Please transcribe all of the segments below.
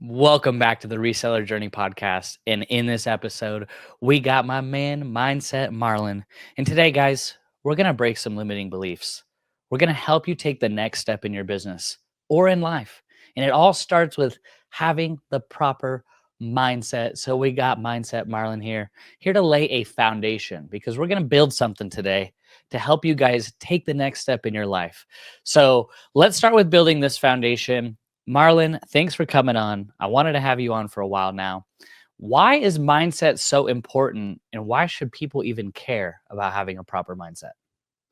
Welcome back to the Reseller Journey podcast. And in this episode, we got my man, Mindset Marlon. And today, guys, we're going to break some limiting beliefs. We're going to help you take the next step in your business or in life. And it all starts with having the proper mindset. So we got Mindset Marlon here to lay a foundation because we're going to build something today to help you guys take the next step in your life. So let's start with building this foundation. Marlon, thanks for coming on. I wanted to have you on for a while now. Why is mindset so important, and why should people even care about having a proper mindset?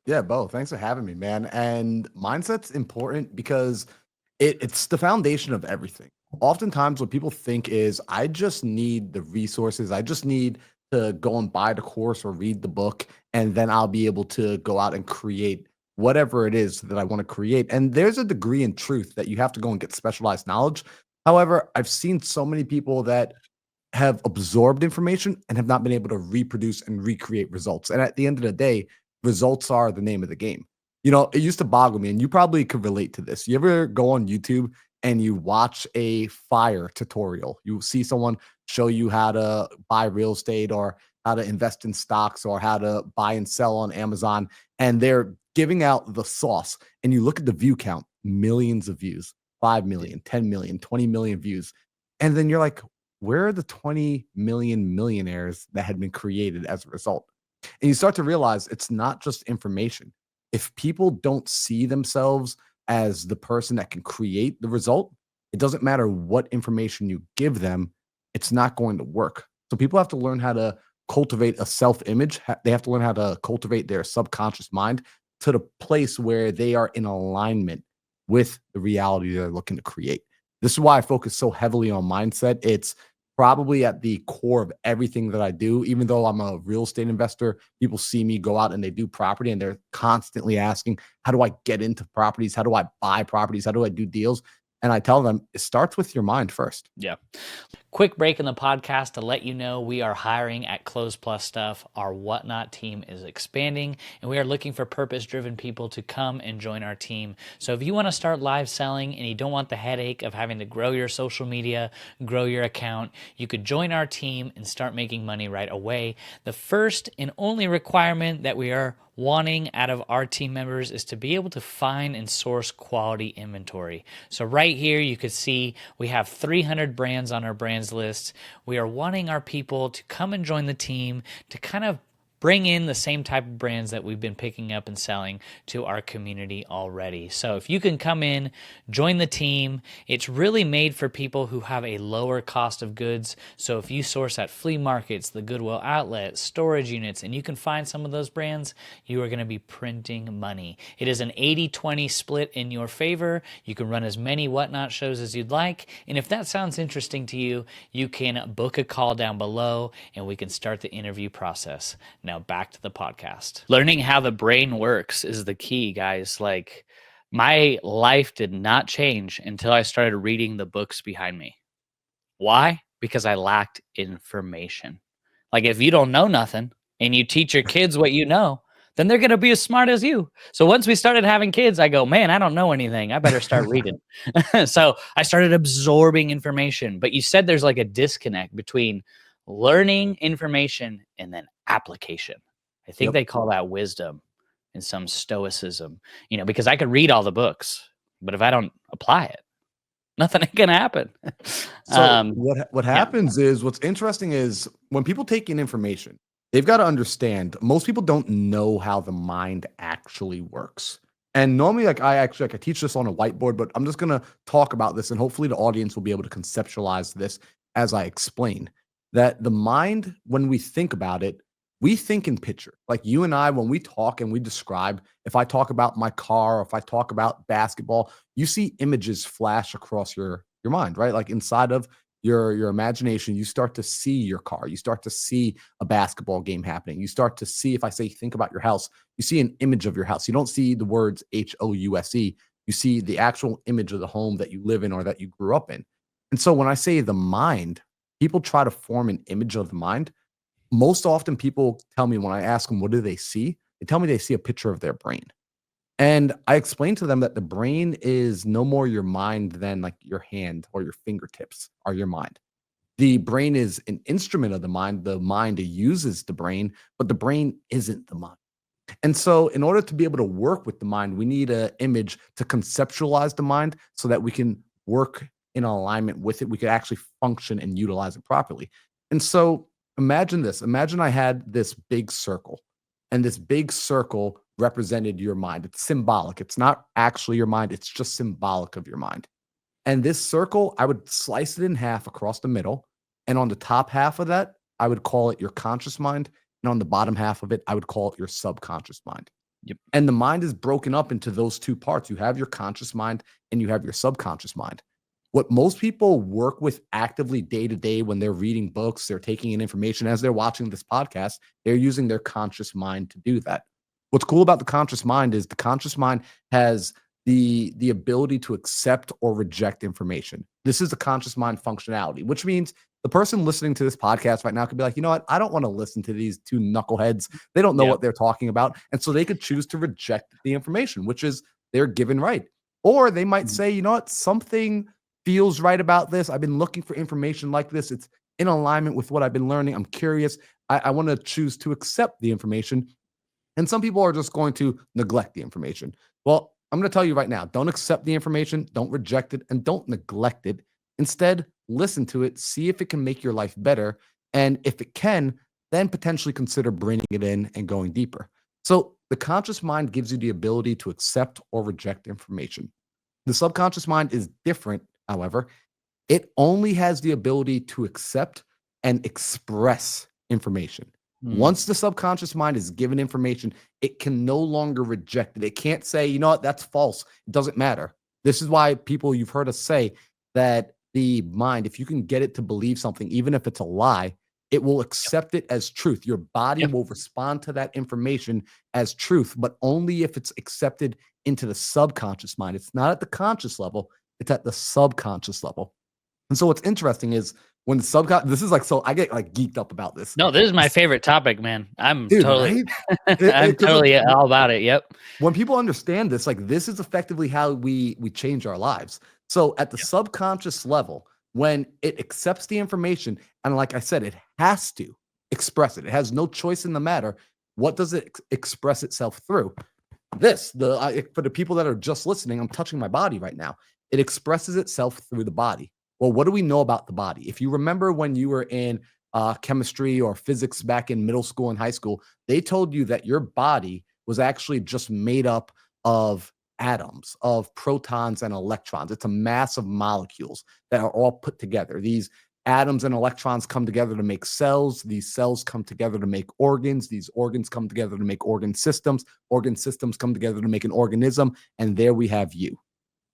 Yeah, Bo, thanks for having me, man. And mindset's important because it's the foundation of everything. Oftentimes, what people think is, I just need the resources. I just need to go and buy the course or read the book, and then I'll be able to go out and create whatever it is that I want to create. And there's a degree in truth that you have to go and get specialized knowledge. However, I've seen so many people that have absorbed information and have not been able to reproduce and recreate results. And at the end of the day, results are the name of the game. You know, it used to boggle me, and you probably could relate to this. You ever go on YouTube and you watch a fire tutorial? You see someone show you how to buy real estate or how to invest in stocks or how to buy and sell on Amazon, and they're giving out the sauce. And you look at the view count, millions of views, 5 million, 10 million, 20 million views. And then you're like, where are the 20 million millionaires that had been created as a result? And you start to realize it's not just information. If people don't see themselves as the person that can create the result, it doesn't matter what information you give them, it's not going to work. So people have to learn how to cultivate a self image. They have to learn how to cultivate their subconscious mind to the place where they are in alignment with the reality they're looking to create. This is why I focus so heavily on mindset. It's probably at the core of everything that I do. Even though I'm a real estate investor, people see me go out and they do property and they're constantly asking, how do I get into properties? How do I buy properties? How do I do deals? And I tell them it starts with your mind first. Yeah. Quick break in the podcast to let you know we are hiring at Close Plus Stuff. Our Whatnot team is expanding, and we are looking for purpose-driven people to come and join our team. So if you want to start live selling and you don't want the headache of having to grow your social media, grow your account, you could join our team and start making money right away. The first and only requirement that we are wanting out of our team members is to be able to find and source quality inventory. So right here you could see we have 300 brands on our brands list. We are wanting our people to come and join the team to kind of bring in the same type of brands that we've been picking up and selling to our community already. So if you can come in, join the team, it's really made for people who have a lower cost of goods. So if you source at flea markets, the Goodwill outlet, storage units, and you can find some of those brands, you are going to be printing money. It is an 80-20 split in your favor. You can run as many Whatnot shows as you'd like. And if that sounds interesting to you, you can book a call down below and we can start the interview process. Now back to the podcast. Learning how the brain works is the key, guys. Like, my life did not change until I started reading the books behind me. Why? Because I lacked information. Like, if you don't know nothing and you teach your kids what you know, then they're going to be as smart as you. So once we started having kids, I go, man, I don't know anything. I better start reading. So I started absorbing information. But you said there's like a disconnect between learning information and then application. I think Yep. they call that wisdom and some stoicism, because I could read all the books, but if I don't apply it, nothing can happen. So um, what yeah, happens is, what's interesting is when people take in information, they've got to understand most people don't know how the mind actually works. And normally, like I teach this on a whiteboard, but I'm just gonna talk about this, and hopefully the audience will be able to conceptualize this as I explain that the mind, when we think about it, we think in picture. Like you and I, when we talk and we describe, if I talk about my car, or if I talk about basketball, you see images flash across your mind, right? Like inside of your imagination, you start to see your car, you start to see a basketball game happening, you start to see, if I say think about your house, you see an image of your house. You don't see the words HOUSE, you see the actual image of the home that you live in or that you grew up in. And so when I say the mind, people try to form an image of the mind. Most often people tell me, when I ask them what do they see, they tell me they see a picture of their brain. And I explained to them that the brain is no more your mind than like your hand or your fingertips are your mind. The brain is an instrument of the mind. The mind uses the brain, but the brain isn't the mind. And so, in order to be able to work with the mind, we need an image to conceptualize the mind so that we can work in alignment with it. We could actually function and utilize it properly. And so, imagine this, imagine I had this big circle, and this big circle represented your mind. It's symbolic, it's not actually your mind, it's just symbolic of your mind. And this circle, I would slice it in half across the middle. And on the top half of that, I would call it your conscious mind. And on the bottom half of it, I would call it your subconscious mind. Yep. And the mind is broken up into those two parts. You have your conscious mind and you have your subconscious mind. What most people work with actively day to day when they're reading books, they're taking in information as they're watching this podcast, they're using their conscious mind to do that. What's cool about the conscious mind is the conscious mind has the ability to accept or reject information. This is a conscious mind functionality, which means the person listening to this podcast right now could be like, you know what? I don't want to listen to these two knuckleheads. They don't know Yeah. what they're talking about. And so they could choose to reject the information, which is their given right. Or they might say, you know what? Something feels right about this. I've been looking for information like this. It's in alignment with what I've been learning. I'm curious. I want to choose to accept the information. And some people are just going to neglect the information. Well, I'm going to tell you right now, don't accept the information, don't reject it, and don't neglect it. Instead, listen to it, see if it can make your life better. And if it can, then potentially consider bringing it in and going deeper. So the conscious mind gives you the ability to accept or reject information. The subconscious mind is different, however. It only has the ability to accept and express information. Once the subconscious mind is given information, it can no longer reject it. It can't say, you know what, that's false. It doesn't matter. This is why people, you've heard us say that the mind, if you can get it to believe something, even if it's a lie, it will accept it as truth. Your body Yep. will respond to that information as truth, but only if it's accepted into the subconscious mind. It's not at the conscious level, it's at the subconscious level. And so what's interesting is when the subconscious, this is like, so I get like geeked up about this. No, this is my favorite topic, man. I'm Dude, totally, right? I'm 'Cause totally all about it. Yep. when people understand this, like this is effectively how we change our lives. So at the subconscious level, when it accepts the information, and like I said, it has to express it. It has no choice in the matter. What does it express itself through? For the people that are just listening, I'm touching my body right now. It expresses itself through the body. Well, what do we know about the body? If you remember when you were in chemistry or physics back in middle school and high school, they told you that your body was actually just made up of atoms, of protons and electrons. It's a mass of molecules that are all put together. These atoms and electrons come together to make cells. These cells come together to make organs. These organs come together to make organ systems. Organ systems come together to make an organism. And there we have you.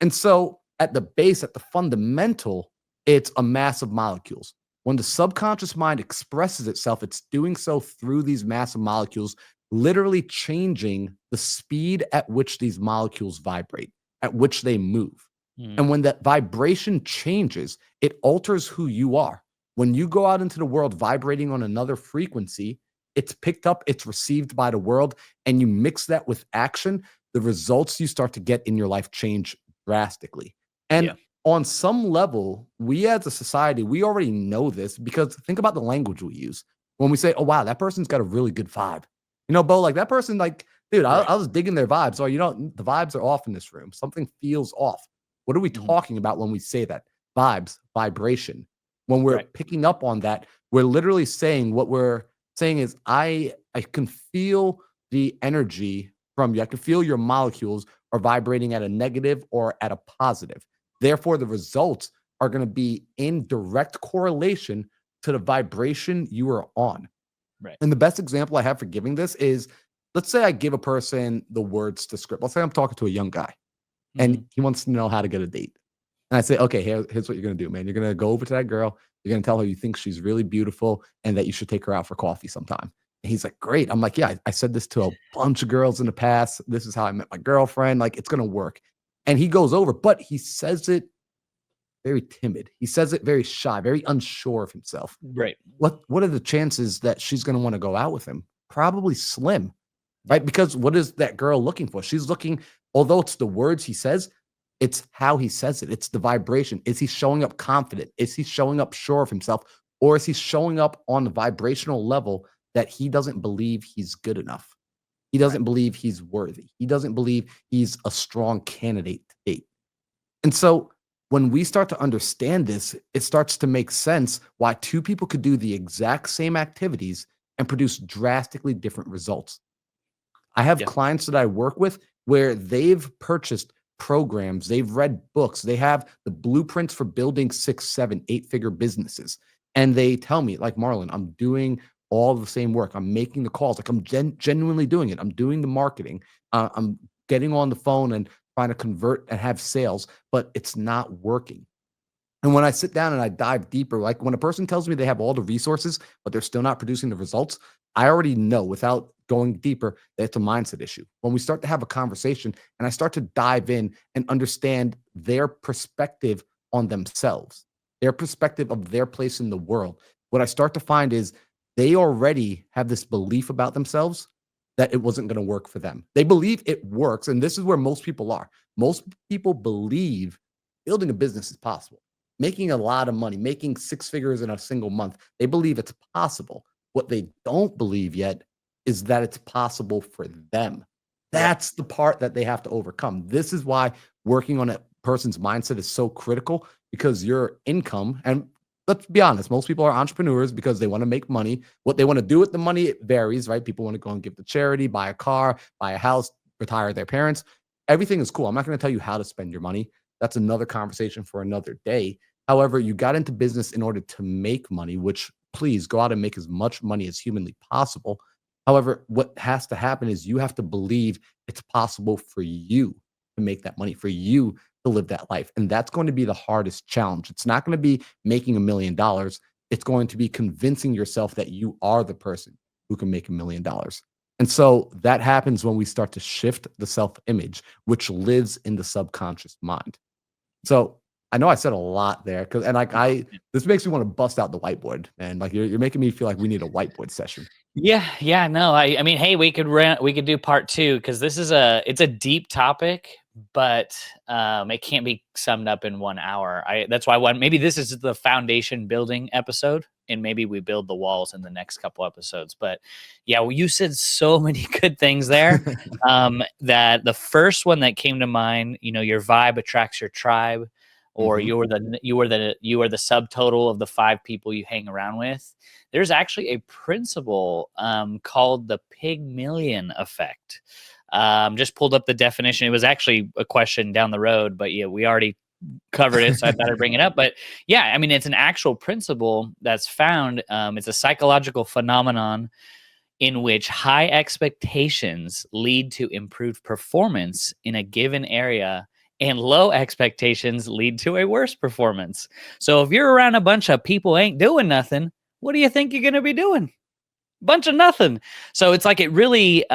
And so at the base, at the fundamental, it's a mass of molecules. When the subconscious mind expresses itself, it's doing so through these massive molecules, literally changing the speed at which these molecules vibrate, at which they move. And when that vibration changes, it alters who you are. When you go out into the world vibrating on another frequency, it's picked up, it's received by the world, and you mix that with action, the results you start to get in your life change drastically. And on some level, we as a society, we already know this because think about the language we use. When we say, oh, wow, that person's got a really good vibe. You know, Bo, like that person, like, dude, I was digging their vibes. Or, you know, the vibes are off in this room. Something feels off. What are we talking about when we say that? Vibes, vibration. When we're picking up on that, we're literally saying what we're saying is, I can feel the energy from you. I can feel your molecules are vibrating at a negative or at a positive. Therefore, the results are going to be in direct correlation to the vibration you are on. Right. And the best example I have for giving this is, let's say I give a person the words to script. Let's say I'm talking to a young guy and he wants to know how to get a date. And I say, okay, here's what you're going to do, man. You're going to go over to that girl. You're going to tell her you think she's really beautiful and that you should take her out for coffee sometime. And he's like, great. I'm like, yeah, I said this to a bunch of girls in the past. This is how I met my girlfriend. Like, it's going to work. And he goes over, but he says it very timid. He says it very shy, very unsure of himself. Right. What are the chances that she's going to want to go out with him? Probably slim. right? Because what is that girl looking for? She's looking, although it's the words he says, it's how he says it. It's the vibration. Is he showing up confident? Is he showing up sure of himself? Or is he showing up on the vibrational level that he doesn't believe he's good enough? He Right. doesn't believe he's worthy. He doesn't believe he's a strong candidate to date. And so when we start to understand this, it starts to make sense why two people could do the exact same activities and produce drastically different results. I have Yeah. clients that I work with where they've purchased programs, they've read books, they have the blueprints for building 6, 7, 8-figure businesses. And they tell me, like, Marlon, I'm doing all the same work. I'm making the calls. Like, I'm genuinely doing it. I'm doing the marketing. I'm getting on the phone and trying to convert and have sales, but it's not working. And when I sit down and I dive deeper, like when a person tells me they have all the resources, but they're still not producing the results, I already know without going deeper that it's a mindset issue. When we start to have a conversation and I start to dive in and understand their perspective on themselves, their perspective of their place in the world, what I start to find is they already have this belief about themselves that it wasn't going to work for them. They believe it works. And this is where most people are. Most people believe building a business is possible, making a lot of money, making 6 figures in a single month. They believe it's possible. What they don't believe yet is that it's possible for them. Yep. That's the part that they have to overcome. This is why working on a person's mindset is so critical, because your income, and let's be honest, most people are entrepreneurs because they want to make money. What they want to do with the money, it varies, right? People want to go and give to charity, buy a car, buy a house, retire their parents. Everything is cool. I'm not going to tell you how to spend your money. That's another conversation for another day. However, you got into business in order to make money, which please go out and make as much money as humanly possible. However, what has to happen is you have to believe it's possible for you to make that money, for you to live that life. And that's going to be the hardest challenge. It's not going to be making $1 million. It's going to be convincing yourself that you are the person who can make $1 million. And so that happens when we start to shift the self image, which lives in the subconscious mind. So I know I said a lot there, because and like this makes me want to bust out the whiteboard, man. Like you're making me feel like we need a whiteboard session. Yeah, no, I mean, hey, we could do part 2 because this is it's a deep topic, but it can't be summed up in 1 hour. That's why maybe this is the foundation building episode, and maybe we build the walls in the next couple episodes. But yeah, well, you said so many good things there. That the first one that came to mind, your vibe attracts your tribe, or Mhm. you are the subtotal of the 5 people you hang around with. There's actually a principle called the Pygmalion effect. Just pulled up the definition. It was actually a question down the road, but yeah, we already covered it, so I thought I'd bring it up. But yeah, I mean, it's an actual principle that's found. It's a psychological phenomenon in which high expectations lead to improved performance in a given area, and low expectations lead to a worse performance. So if you're around a bunch of people ain't doing nothing, what do you think you're going to be doing? Bunch of nothing. So it's like it really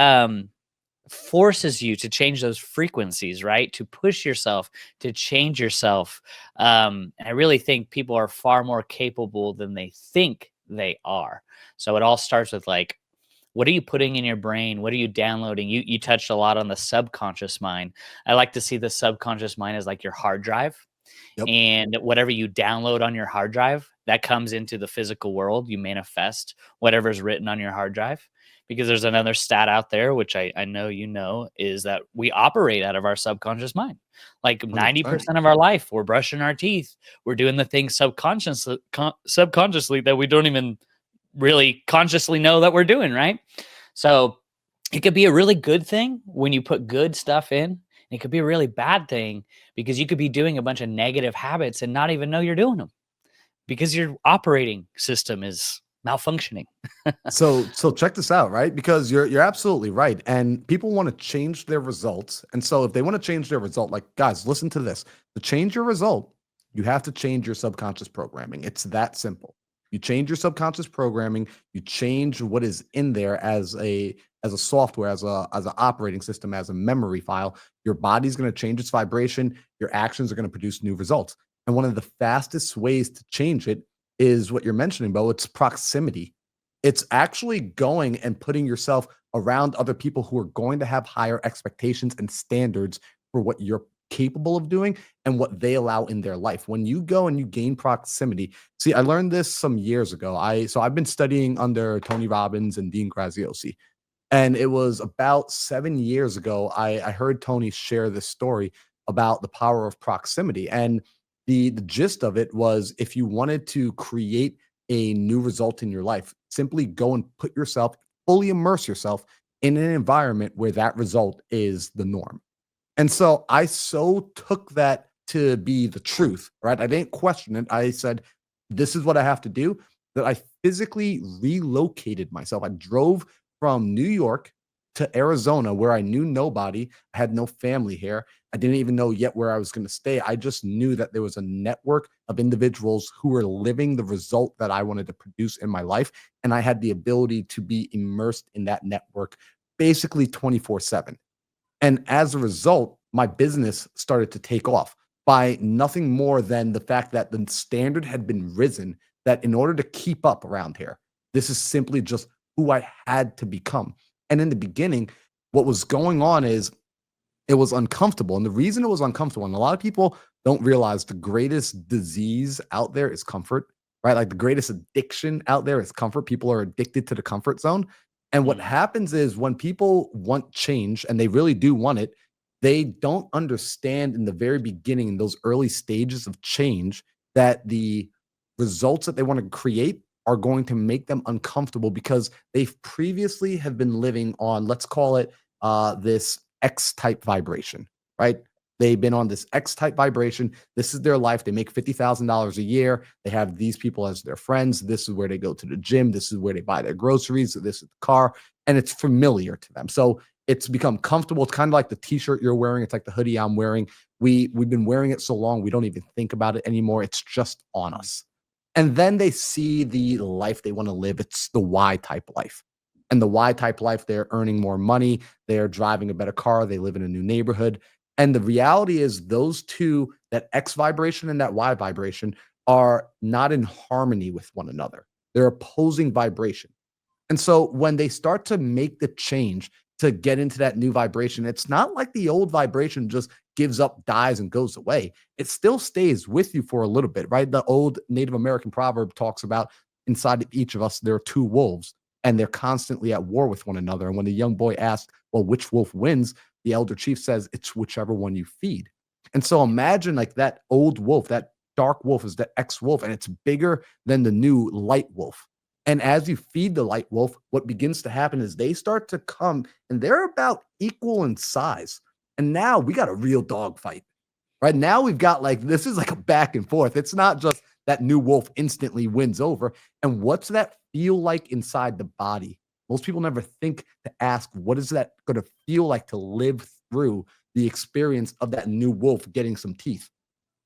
forces you to change those frequencies, right? To push yourself, to change yourself. I really think people are far more capable than they think they are. So it all starts with, like, what are you putting in your brain? What are you downloading? You touched a lot on the subconscious mind. I like to see the subconscious mind as like your hard drive, Yep. and whatever you download on your hard drive, that comes into the physical world. You manifest whatever's written on your hard drive, because there's another stat out there, which I know is that we operate out of our subconscious mind. Like 100%. 90% of our life, we're brushing our teeth. We're doing the things subconsciously that we don't even really consciously know that we're doing, right? So it could be a really good thing when you put good stuff in. It could be a really bad thing because you could be doing a bunch of negative habits and not even know you're doing them because your operating system is malfunctioning. So check this out, right? Because you're absolutely right. And people want to change their results. And so if they want to change their result, like, guys, listen to this. To change your result, you have to change your subconscious programming. It's that simple. You change your subconscious programming, you change what is in there as a software, as an operating system, as a memory file. Your body's going to change its vibration, your actions are going to produce new results. And one of the fastest ways to change it is what you're mentioning, Bo. It's proximity. It's actually going and putting yourself around other people who are going to have higher expectations and standards for what you're capable of doing and what they allow in their life. When you go and you gain proximity, see, I learned this some years ago. I've been studying under Tony Robbins and Dean Graziosi. And it was about 7 years ago, I heard Tony share this story about the power of proximity. And the gist of it was if you wanted to create a new result in your life, simply go and put yourself, fully immerse yourself in an environment where that result is the norm. And so I so took that to be the truth, right? I didn't question it. I said, this is what I have to do. That I physically relocated myself. I drove from New York to Arizona where I knew nobody. I had no family here. I didn't even know yet where I was going to stay. I just knew that there was a network of individuals who were living the result that I wanted to produce in my life. And I had the ability to be immersed in that network basically 24/7. And as a result, my business started to take off by nothing more than the fact that the standard had been risen, that in order to keep up around here, this is simply just who I had to become. And in the beginning, what was going on is it was uncomfortable. And the reason it was uncomfortable, and a lot of people don't realize the greatest disease out there is comfort, right? Like the greatest addiction out there is comfort. People are addicted to the comfort zone. And what Mm. happens is when people want change and they really do want it, they don't understand in the very beginning, in those early stages of change, that the results that they want to create are going to make them uncomfortable because they've previously have been living on, let's call it this X type vibration, right? They've been on this X type vibration. This is their life. They make $50,000 a year. They have these people as their friends. This is where they go to the gym. This is where they buy their groceries. This is the car. And it's familiar to them. So it's become comfortable. It's kind of like the t-shirt you're wearing. It's like the hoodie I'm wearing. We've been wearing it so long, we don't even think about it anymore. It's just on us. And then they see the life they want to live. It's the Y type life. And the Y type life, they're earning more money, they're driving a better car, they live in a new neighborhood. And the reality is, those two, that X vibration and that Y vibration, are not in harmony with one another. They're opposing vibration. And so when they start to make the change to get into that new vibration, it's not like the old vibration just gives up, dies, and goes away. It still stays with you for a little bit, right? The old Native American proverb talks about inside of each of us, there are two wolves, and they're constantly at war with one another. And when the young boy asks, well, which wolf wins? The elder chief says, it's whichever one you feed. And so imagine like that old wolf, that dark wolf is the X wolf, and it's bigger than the new light wolf. And as you feed the light wolf, what begins to happen is they start to come and they're about equal in size. And now we got a real dog fight. Right now, we've got like this is like a back and forth. It's not just that new wolf instantly wins over. And what's that feel like inside the body? Most people never think to ask, what is that going to feel like to live through the experience of that new wolf getting some teeth?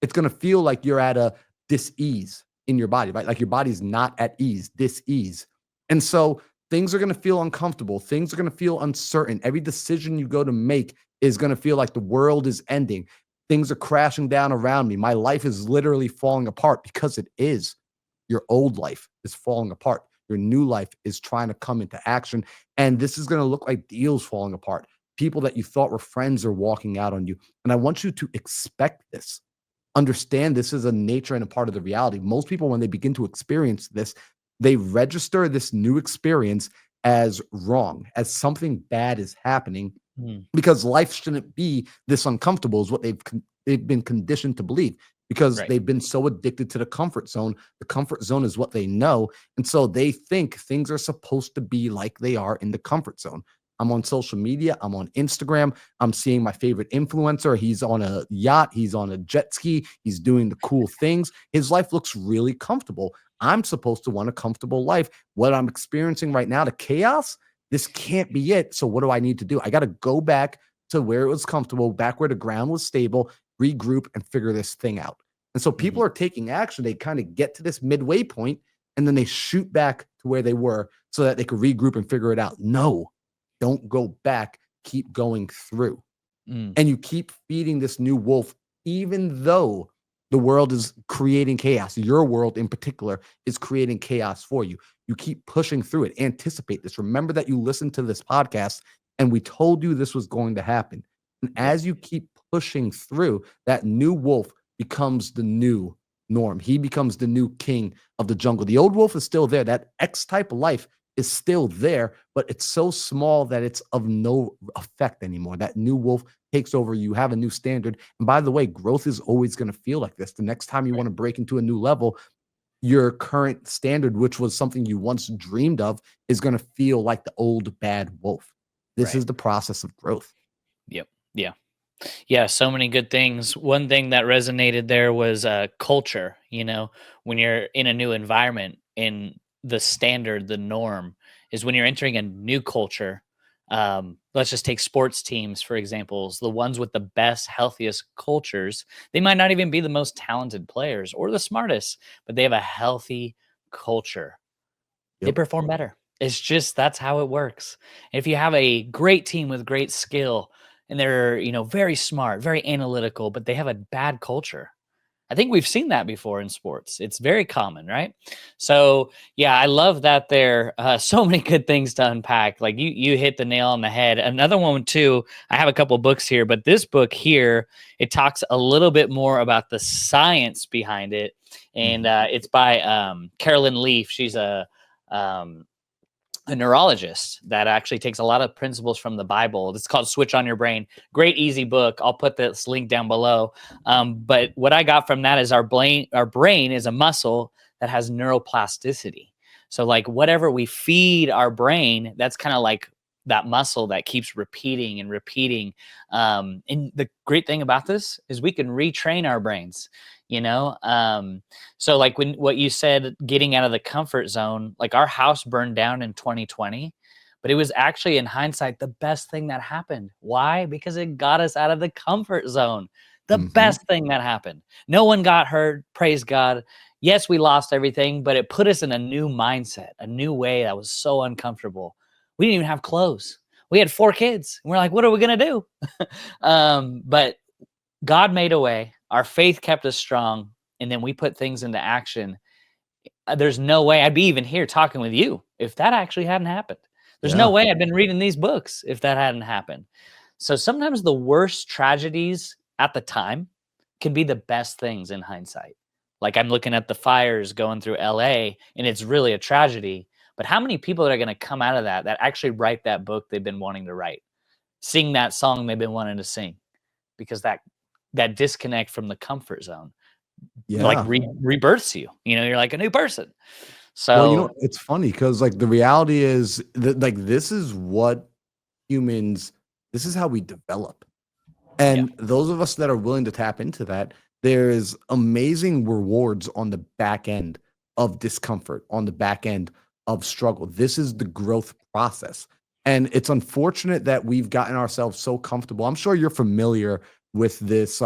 It's going to feel like you're at a dis-ease in your body, right? Like your body's not at ease, dis-ease. And so things are going to feel uncomfortable. Things are going to feel uncertain. Every decision you go to make is going to feel like the world is ending. Things are crashing down around me. My life is literally falling apart, because it is. Your old life is falling apart. Your new life is trying to come into action. And this is going to look like deals falling apart. People that you thought were friends are walking out on you. And I want you to expect this. Understand this is a nature and a part of the reality. Most people, when they begin to experience this, they register this new experience as wrong, as something bad is happening, Mm. because life shouldn't be this uncomfortable, is what they've been conditioned to believe, because Right. they've been so addicted to the comfort zone. The comfort zone is what they know, and so they think things are supposed to be like they are in the comfort zone. I'm on social media, I'm on Instagram, I'm seeing my favorite influencer. He's on a yacht, he's on a jet ski, he's doing the cool things. His life looks really comfortable. I'm supposed to want a comfortable life. What I'm experiencing right now, the chaos, this can't be it. So what do I need to do? I got to go back to where it was comfortable, back where the ground was stable, regroup and figure this thing out. And so people Mhm. are taking action. They kind of get to this midway point and then they shoot back to where they were so that they could regroup and figure it out. No, don't go back. Keep going through. Mm. And you keep feeding this new wolf, even though The world is creating chaos. Your world in particular is creating chaos for you. You keep pushing through it. Anticipate this. Remember that you listened to this podcast and we told you this was going to happen. And Yep. as you keep pushing through, that new wolf becomes the new norm. He becomes the new king of the jungle. The old wolf is still there. That X type life is still there, but it's so small that it's of no effect anymore. That new wolf takes over. You have a new standard. And by the way, growth is always going to feel like this. The next time you want to break into a new level, your current standard, which was something you once dreamed of, is going to feel like the old bad wolf. This Right. is the process of growth. Yep. Yeah. Yeah, so many good things. One thing that resonated there was culture. When you're in a new environment, in the standard, the norm is when you're entering a new culture. Let's just take sports teams, for examples. The ones with the best, healthiest cultures, they might not even be the most talented players or the smartest, but they have a healthy culture. They Yep. perform better. It's just that's how it works. If you have a great team with great skill and they're, very smart, very analytical, but they have a bad culture. I think we've seen that before in sports. It's very common, right? So, yeah, I love that there. So many good things to unpack. Like you hit the nail on the head. Another one too. I have a couple books here, but this book here, it talks a little bit more about the science behind it, and it's by Carolyn Leaf. She's um, a neurologist that actually takes a lot of principles from the Bible. It's called Switch on Your Brain. Great, easy book. I'll put this link down below. But what I got from that is our brain is a muscle that has neuroplasticity. So like whatever we feed our brain, that's kind of like that muscle that keeps repeating and repeating. And the great thing about this is we can retrain our brains, you know? So like when what you said, getting out of the comfort zone, like our house burned down in 2020, but it was actually in hindsight the best thing that happened. Why? Because it got us out of the comfort zone. The best thing that happened. No one got hurt. Praise God. Yes, we lost everything, but it put us in a new mindset, a new way that was so uncomfortable. We didn't even have clothes. We had 4 kids. And we're like, what are we going to do? But God made a way. Our faith kept us strong. And then we put things into action. There's no way I'd be even here talking with you if that actually hadn't happened. There's no Yeah. way I'd been reading these books if that hadn't happened. So sometimes the worst tragedies at the time can be the best things in hindsight. Like I'm looking at the fires going through LA and it's really a tragedy. But how many people are going to come out of that actually write that book they've been wanting to write, sing that song they've been wanting to sing? Because that disconnect from the comfort zone like Yeah. rebirths you. You're like a new person. Well, So it's funny because like the reality is that like this is what humans, this is how we develop. yeah, And those of us that are willing to tap into that, there's amazing rewards on the back end of discomfort, on the back end of struggle. This is the growth process. And it's unfortunate that we've gotten ourselves so comfortable. I'm sure you're familiar with this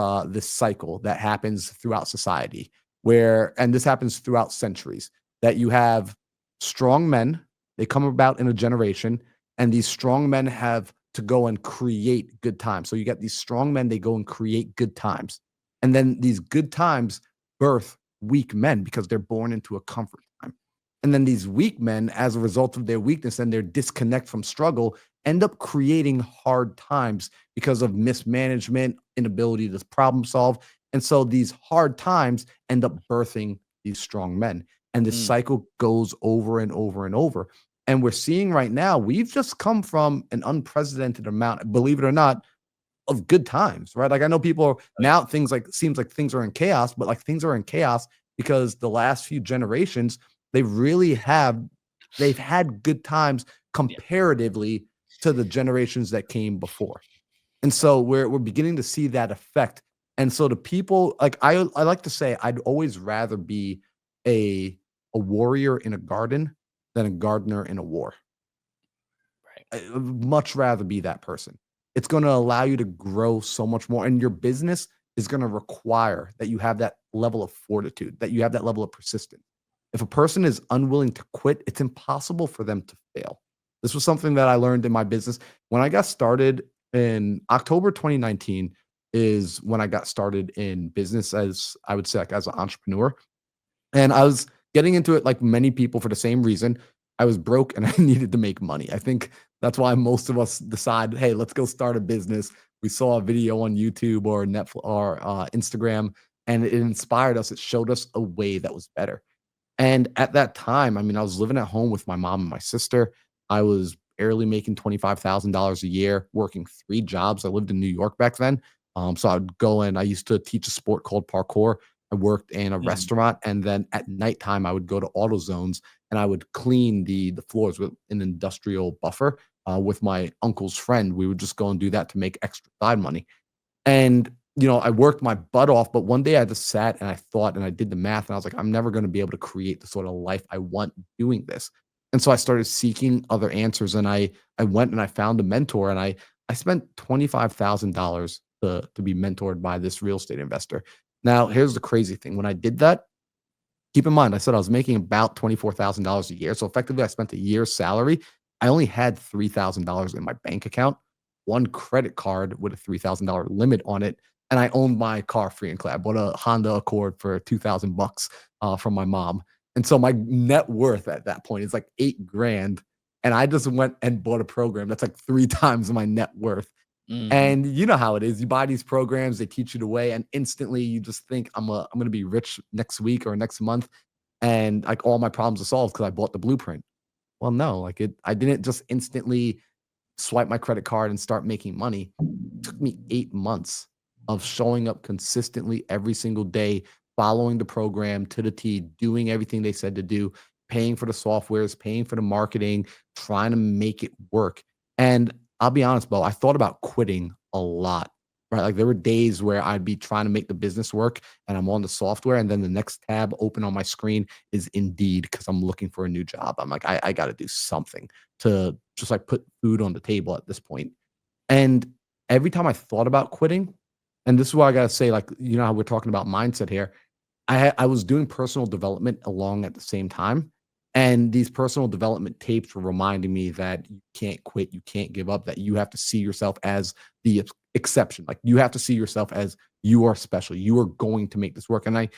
cycle that happens throughout society where, and this happens throughout centuries, that you have strong men, they come about in a generation, and these strong men have to go and create good times. So you got these strong men, they go and create good times. And then these good times birth weak men because they're born into a comfort time. And then these weak men, as a result of their weakness and their disconnect from struggle, end up creating hard times because of mismanagement, inability to problem solve. And so these hard times end up birthing these strong men. And this mm, cycle goes over and over and over. And we're seeing right now, we've just come from an unprecedented amount, believe it or not, of good times, right? Like I know people now things like seems like things are in chaos, but like things are in chaos because the last few generations, they really have they've had good times yeah, comparatively to the generations that came before. And so we're beginning to see that effect. And so the people like I like to say I'd always rather be a a warrior in a garden than a gardener in a war. right. I would much rather be that person. It's going to allow you to grow so much more, and your business is going to require that you have that level of fortitude, that you have that level of persistence. If a person is unwilling to quit, it's impossible for them to fail. This was something that I learned in my business when I got started in October 2019. is when I got started in business as I would say like as an entrepreneur. And I was getting into it like many people for the same reason. I was broke and I needed to make money. I think that's why most of us decide, hey, let's go start a business. We saw a video on YouTube or Netflix or Instagram, and it inspired us. It showed us a way that was better. And at that time, I mean, I was living at home with my mom and my sister. I was barely making $25,000 a year, working 3 jobs. I lived in New York back then. So I'd go in. I used to teach a sport called parkour. I worked in a Mm, restaurant, and then at nighttime, I would go to auto zones and I would clean the floors with an industrial buffer with my uncle's friend. We would just go and do that to make extra side money. And, I worked my butt off, but one day I just sat and I thought and I did the math and I was like, I'm never going to be able to create the sort of life I want doing this. And so I started seeking other answers and I went and I found a mentor and I spent $25,000 to be mentored by this real estate investor. Now, here's the crazy thing. When I did that, keep in mind, I said I was making about $24,000 a year. So effectively, I spent a year's salary. I only had $3,000 in my bank account, one credit card with a $3,000 limit on it, and I owned my car free and clear. I bought a Honda Accord for 2,000 bucks from my mom. And so my net worth at that point is like 8 grand. And I just went and bought a program that's like 3 times my net worth. mhm. And you know how it is. You buy these programs, they teach you the way, and instantly you just think I'm gonna be rich next week or next month, and like all my problems are solved because I bought the blueprint. Well, no, like I didn't just instantly swipe my credit card and start making money. It took me 8 months of showing up consistently every single day, following the program to the T, doing everything they said to do, paying for the softwares, paying for the marketing, trying to make it work. And I'll be honest, Bo, I thought about quitting a lot. Right. Like there were days where I'd be trying to make the business work and I'm on the software, and then the next tab open on my screen is Indeed because I'm looking for a new job. I'm like, I got to do something to just like put food on the table at this point. And every time I thought about quitting, and this is why I gotta say, like, how we're talking about mindset here. I was doing personal development along at the same time. And these personal development tapes were reminding me that you can't quit, you can't give up, that you have to see yourself as the exception. Like you have to see yourself as you are special. You are going to make this work. And I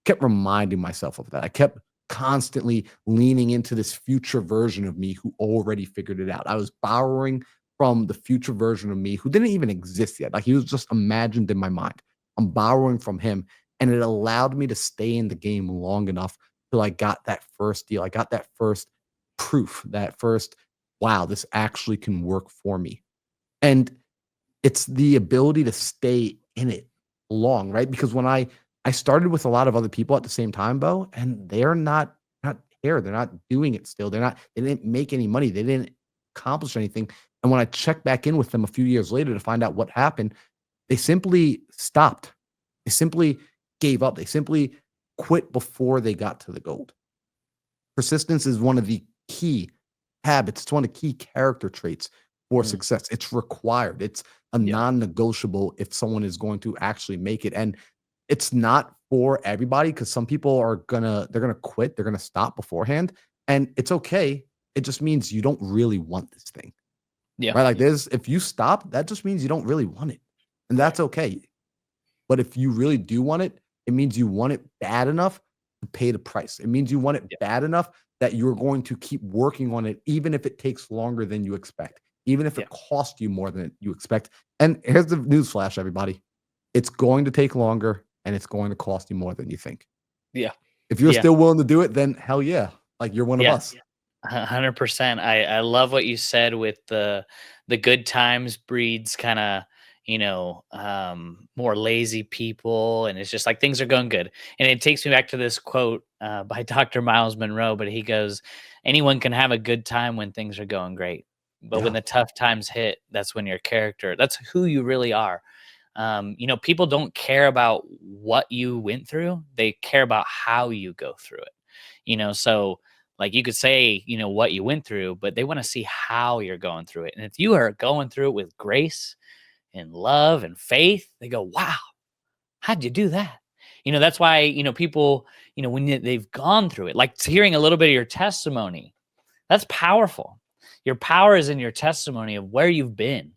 kept reminding myself of that. I kept constantly leaning into this future version of me who already figured it out. I was borrowing from the future version of me who didn't even exist yet. Like he was just imagined in my mind. I'm borrowing from him. And it allowed me to stay in the game long enough till I got that first deal. I got that first proof, that first, wow, this actually can work for me. And it's the ability to stay in it long, right? Because when I started with a lot of other people at the same time, Bo, and they're not here. They're not doing it still. They didn't make any money. They didn't accomplish anything. And when I checked back in with them a few years later to find out what happened, they simply stopped. They simply gave up. They simply quit before they got to the gold. Persistence is one of the key habits. It's one of the key character traits for Mm, success. It's required. It's a yeah, non-negotiable if someone is going to actually make it. And it's not for everybody because some people they're gonna quit, they're gonna stop beforehand. And it's okay. It just means you don't really want this thing. yeah, Right? Like there's if you stop, that just means you don't really want it. And right. that's okay. But if you really do want it, it means you want it bad enough to pay the price. It means you want it Yeah, bad enough that you're going to keep working on it, even if it takes longer than you expect, even if yeah, it costs you more than you expect. And here's the news flash, everybody. It's going to take longer and it's going to cost you more than you think. yeah, If you're yeah, still willing to do it, then hell yeah. Like you're one of yeah. us. 100%. I love what you said with the good times breeds kind of, more lazy people, and it's just like things are going good. And it takes me back to this quote by Dr. Miles Monroe, but he goes, anyone can have a good time when things are going great, but when Yeah. the tough times hit, that's when your character, that's who you really are. People don't care about what you went through, they care about how you go through it. So like you could say, what you went through, but they want to see how you're going through it. And if you are going through it with grace and love and faith, they go, wow, how'd you do that? That's why, people, when they've gone through it, like hearing a little bit of your testimony, that's powerful. Your power is in your testimony of where you've been.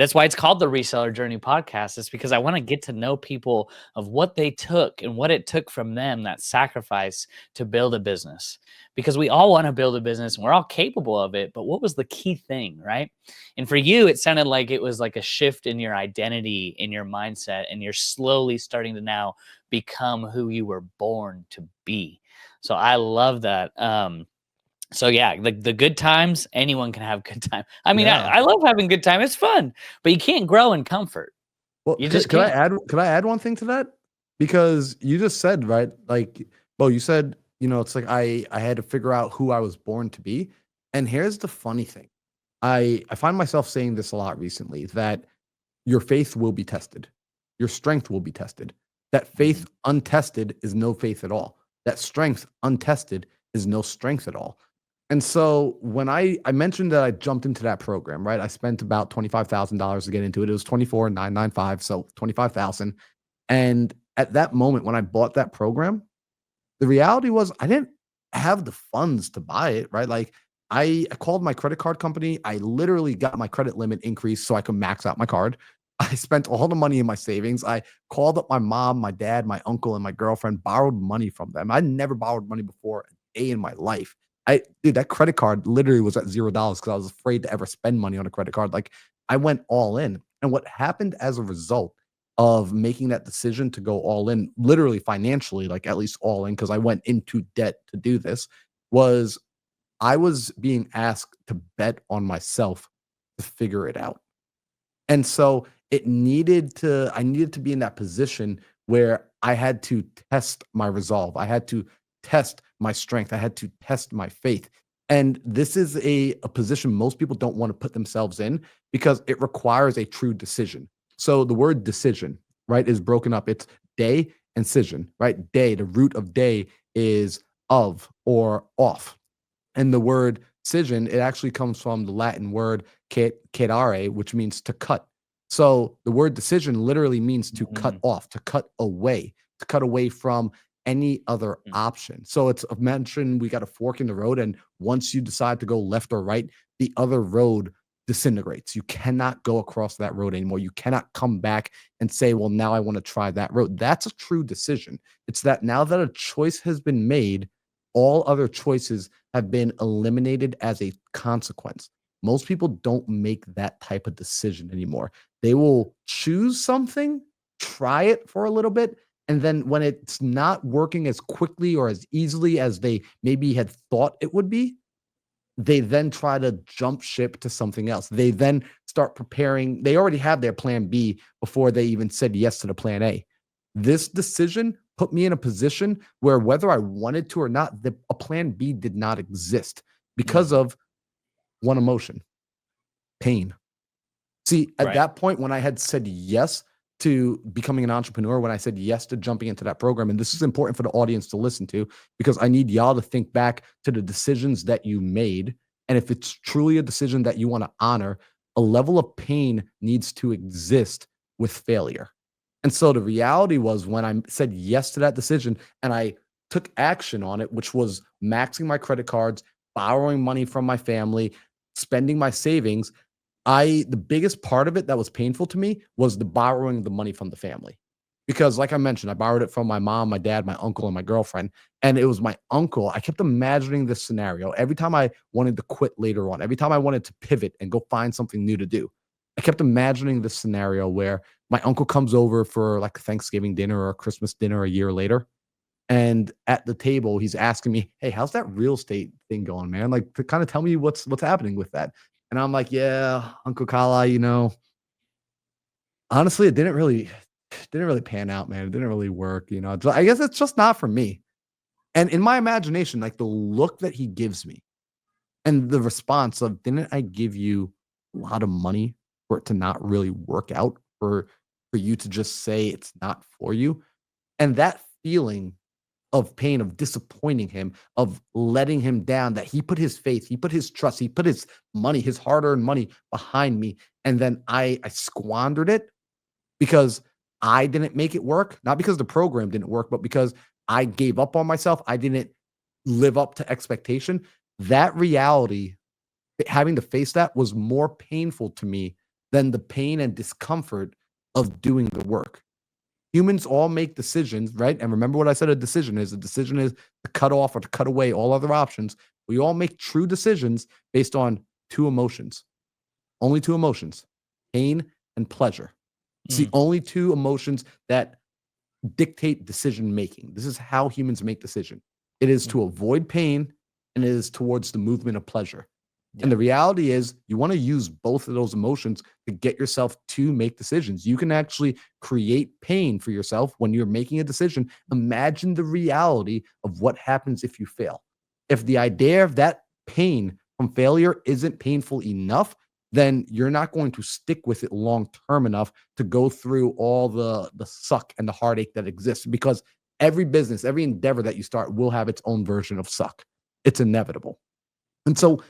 That's why it's called the Reseller Journey Podcast. It's because I want to get to know people of what they took and what it took from them, that sacrifice to build a business. Because we all want to build a business and we're all capable of it. But what was the key thing, right? And for you, it sounded like it was like a shift in your identity, in your mindset, and you're slowly starting to now become who you were born to be. So I love that. So yeah, the good times, anyone can have good time. I mean, Yeah. I love having good time. It's fun, but you can't grow in comfort. Well, You just could I can't. add one thing to that? Because you just said, right, like, well, you said, it's like I had to figure out who I was born to be. And here's the funny thing. I find myself saying this a lot recently, that your faith will be tested. Your strength will be tested. That faith untested is no faith at all. That strength untested is no strength at all. And so when I mentioned that I jumped into that program, right? I spent about $25,000 to get into it. It was 24,995, so 25,000. And at that moment when I bought that program, the reality was I didn't have the funds to buy it, right? Like I called my credit card company. I literally got my credit limit increased so I could max out my card. I spent all the money in my savings. I called up my mom, my dad, my uncle, and my girlfriend, borrowed money from them. I never borrowed money before a day in my life. Dude, that credit card literally was at $0 because I was afraid to ever spend money on a credit card. Like I went all in. And what happened as a result of making that decision to go all in, literally financially, like at least all in, because I went into debt to do this, was I was being asked to bet on myself to figure it out. And so I needed to be in that position where I had to test my resolve. I had to test my strength. I had to test my faith. And this is a position most people don't want to put themselves in because it requires a true decision. So the word decision, right, is broken up. It's day and cision, right? Day, the root of day is of or off. And the word cision, it actually comes from the Latin word cadare, which means to cut. So the word decision literally means to cut off, to cut away from any other option. So it's mentioned we got a fork in the road, and once you decide to go left or right, the other road disintegrates. You cannot go across that road anymore. You cannot come back and say, well, now I want to try that road. That's a true decision. It's that now that a choice has been made, all other choices have been eliminated as a consequence. Most people don't make that type of decision anymore. They will choose something, try it for a little bit, and then when it's not working as quickly or as easily as they maybe had thought it would be, they then try to jump ship to something else. They then start preparing. They already have their plan B before they even said yes to the plan A. This decision put me in a position where whether I wanted to or not, a plan B did not exist because of one emotion: pain. See, at that point, when I had said yes to becoming an entrepreneur, when I said yes to jumping into that program, and this is important for the audience to listen to, because I need y'all to think back to the decisions that you made. And if it's truly a decision that you want to honor, a level of pain needs to exist with failure. And so the reality was when I said yes to that decision and I took action on it, which was maxing my credit cards, borrowing money from my family, spending my savings, the biggest part of it that was painful to me was the borrowing the money from the family. Because like I mentioned, I borrowed it from my mom, my dad, my uncle, and my girlfriend. And it was my uncle. I kept imagining this scenario every time I wanted to quit later on, every time I wanted to pivot and go find something new to do. I kept imagining this scenario where my uncle comes over for like a Thanksgiving dinner or a Christmas dinner a year later. And at the table, he's asking me, "Hey, how's that real estate thing going, man? Like, to kind of tell me what's happening with that." And I'm like, "Yeah, Uncle Kala, honestly, it didn't really pan out, man. It didn't really work. I guess it's just not for me." And in my imagination, like the look that he gives me and the response of, "Didn't I give you a lot of money for it to not really work out, for you to just say it's not for you?" And that feeling of pain, of disappointing him, of letting him down, that he put his faith, he put his trust, he put his money, his hard-earned money behind me. And then I squandered it because I didn't make it work, not because the program didn't work, but because I gave up on myself. I didn't live up to expectation. That reality, having to face that, was more painful to me than the pain and discomfort of doing the work. Humans all make decisions, right? And remember what I said a decision is. A decision is to cut off or to cut away all other options. We all make true decisions based on two emotions, only two emotions, pain and pleasure. It's the only two emotions that dictate decision making. This is how humans make decision. It is to avoid pain and it is towards the movement of pleasure. Yeah. And the reality is you want to use both of those emotions to get yourself to make decisions. You can actually create pain for yourself when you're making a decision. Imagine the reality of what happens if you fail. If the idea of that pain from failure isn't painful enough, then you're not going to stick with it long term enough to go through all the suck and the heartache that exists, because every business, every endeavor that you start will have its own version of suck. It's inevitable. And so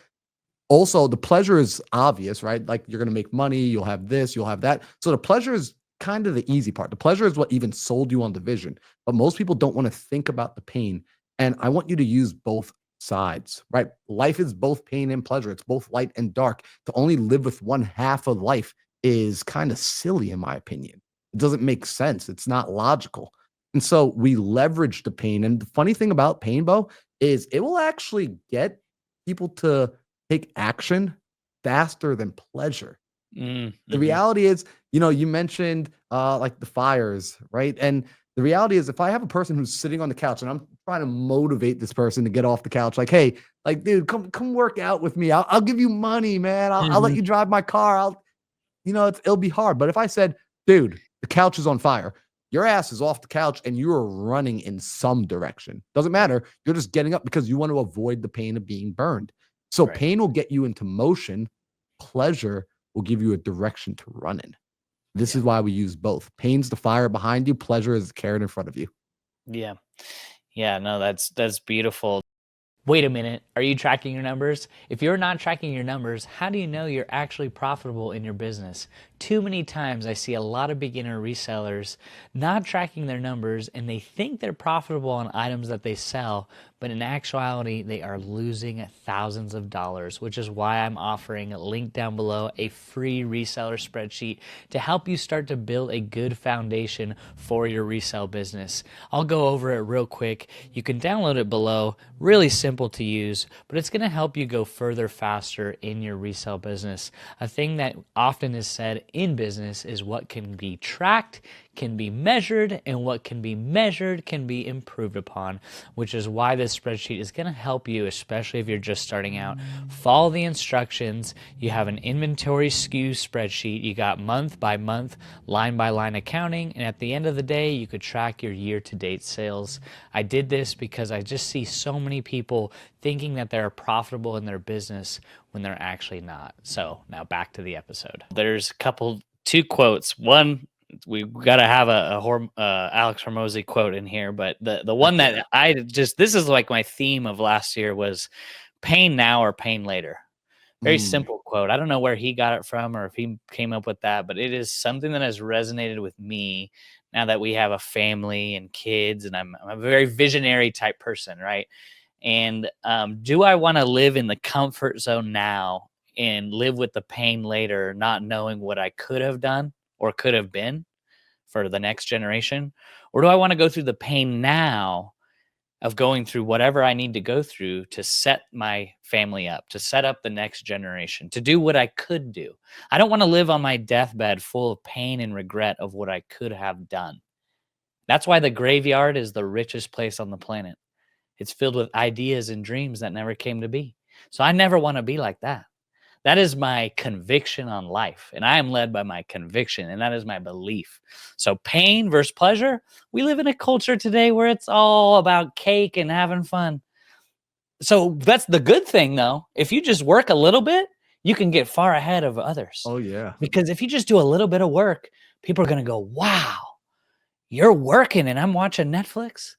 also the pleasure is obvious, right? Like you're going to make money, you'll have this, you'll have that. So the pleasure is kind of the easy part. The pleasure is what even sold you on the vision. But most people don't want to think about the pain. And I want you to use both sides, right? Life is both pain and pleasure. It's both light and dark. To only live with one half of life is kind of silly, in my opinion. It doesn't make sense. It's not logical. And so we leverage the pain. And the funny thing about pain, Bo, is it will actually get people to take action faster than pleasure. The reality is, you mentioned like the fires, right? And the reality is, if I have a person who's sitting on the couch and I'm trying to motivate this person to get off the couch, like, hey, like, dude, come work out with me. I'll give you money, man. I'll let you drive my car. It'll be hard. But if I said, dude, the couch is on fire, your ass is off the couch and you are running in some direction. Doesn't matter. You're just getting up because you want to avoid the pain of being burned. So pain will get you into motion. Pleasure will give you a direction to run in. This is why we use both. Pain's the fire behind you. Pleasure is the carrot in front of you. Yeah. Yeah, no, that's beautiful. Wait a minute, are you tracking your numbers? If you're not tracking your numbers, how do you know you're actually profitable in your business? Too many times I see a lot of beginner resellers not tracking their numbers, and they think they're profitable on items that they sell, but in actuality, they are losing thousands of dollars, which is why I'm offering, link down below, a free reseller spreadsheet to help you start to build a good foundation for your resale business. I'll go over it real quick. You can download it below. Really simple to use, but it's going to help you go further faster in your resale business. A thing that often is said in business is what can be tracked can be measured, and what can be measured can be improved upon, which is why this spreadsheet is going to help you, especially if you're just starting out. Follow the instructions. You have an inventory SKU spreadsheet. You got month by month, line by line accounting, and at the end of the day, you could track your year-to-date sales. I did this because I just see so many people thinking that they're profitable in their business when they're actually not. So now back to the episode. There's two quotes. One, we got to have a Alex Hormozy quote in here, but the one that this is like my theme of last year was pain now or pain later. Very simple quote. I don't know where he got it from or if he came up with that, but it is something that has resonated with me now that we have a family and kids, and I'm a very visionary type person, right? And do I want to live in the comfort zone now and live with the pain later, not knowing what I could have done or could have been for the next generation? Or do I want to go through the pain now of going through whatever I need to go through to set my family up, to set up the next generation, to do what I could do? I don't want to live on my deathbed full of pain and regret of what I could have done. That's why the graveyard is the richest place on the planet. It's filled with ideas and dreams that never came to be. So I never want to be like that. That is my conviction on life, and I am led by my conviction, and that is my belief. So pain versus pleasure. We live in a culture today where it's all about cake and having fun. So that's the good thing, though. If you just work a little bit, you can get far ahead of others. Oh, yeah. Because if you just do a little bit of work, people are going to go, wow, you're working and I'm watching Netflix.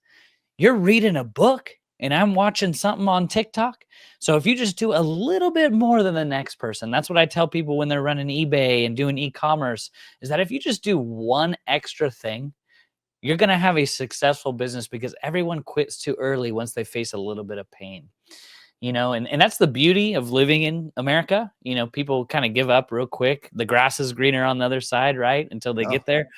You're reading a book and I'm watching something on TikTok. So if you just do a little bit more than the next person, that's what I tell people when they're running eBay and doing e-commerce, is that if you just do one extra thing, you're going to have a successful business, because everyone quits too early once they face a little bit of pain. and that's the beauty of living in America. People kind of give up real quick. The grass is greener on the other side, right? Until they Oh. get there.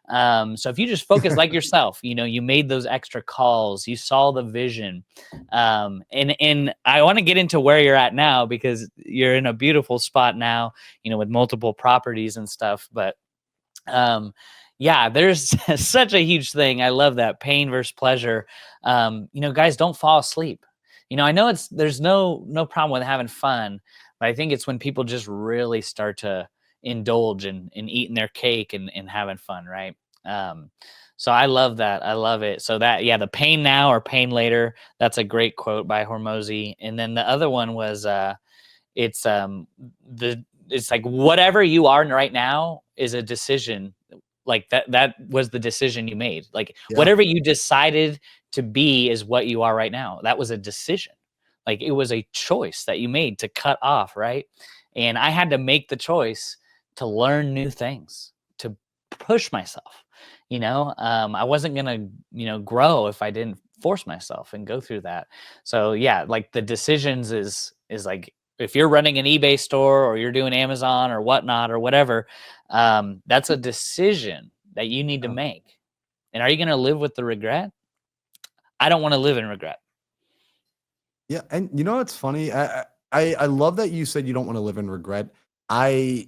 So if you just focus like yourself, you made those extra calls, you saw the vision. And I want to get into where you're at now, because you're in a beautiful spot now, with multiple properties and stuff. But yeah, there's such a huge thing. I love that, pain versus pleasure. Guys, don't fall asleep. I know there's no problem with having fun, but I think it's when people just really start to indulge in eating their cake and having fun, right? So I love that. I love it. So that, yeah, the pain now or pain later. That's a great quote by Hormozy. And then the other one was it's it's like, whatever you are right now is a decision. Like that was the decision you made. Like Yeah. whatever you decided to be is what you are right now. That was a decision. Like it was a choice that you made to cut off, right? And I had to make the choice to learn new things, to push myself. I wasn't gonna, grow if I didn't force myself and go through that. So yeah, like the decisions is like, if you're running an eBay store or you're doing Amazon or whatnot or whatever, that's a decision that you need to make. And are you going to live with the regret? I don't want to live in regret. Yeah, and it's funny. I love that you said you don't want to live in regret. I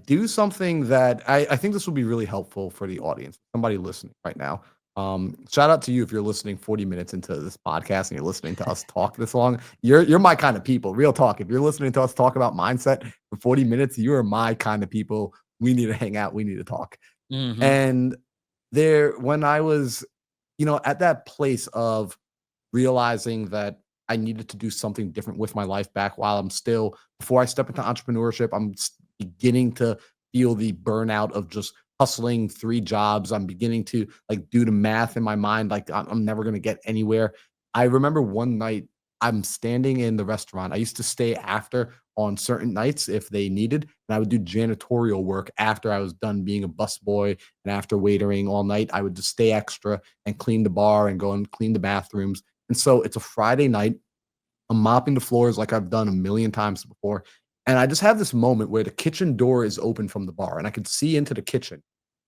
do something that I think this will be really helpful for the audience. Somebody listening right now. Shout out to you if you're listening 40 minutes into this podcast and you're listening to us talk this long. You're my kind of people. Real talk. If you're listening to us talk about mindset for 40 minutes, you are my kind of people. We need to hang out. We need to talk. Mm-hmm. And when I was, at that place of realizing that I needed to do something different with my life back while before I step into entrepreneurship, I'm beginning to feel the burnout of just hustling 3 jobs. I'm beginning to do the math in my mind. Like I'm never going to get anywhere. I remember one night I'm standing in the restaurant. I used to stay after on certain nights if they needed, and I would do janitorial work after I was done being a busboy and after waitering all night. I would just stay extra and clean the bar and go and clean the bathrooms. And so it's a Friday night. I'm mopping the floors like I've done a million times before. And I just have this moment where the kitchen door is open from the bar and I can see into the kitchen.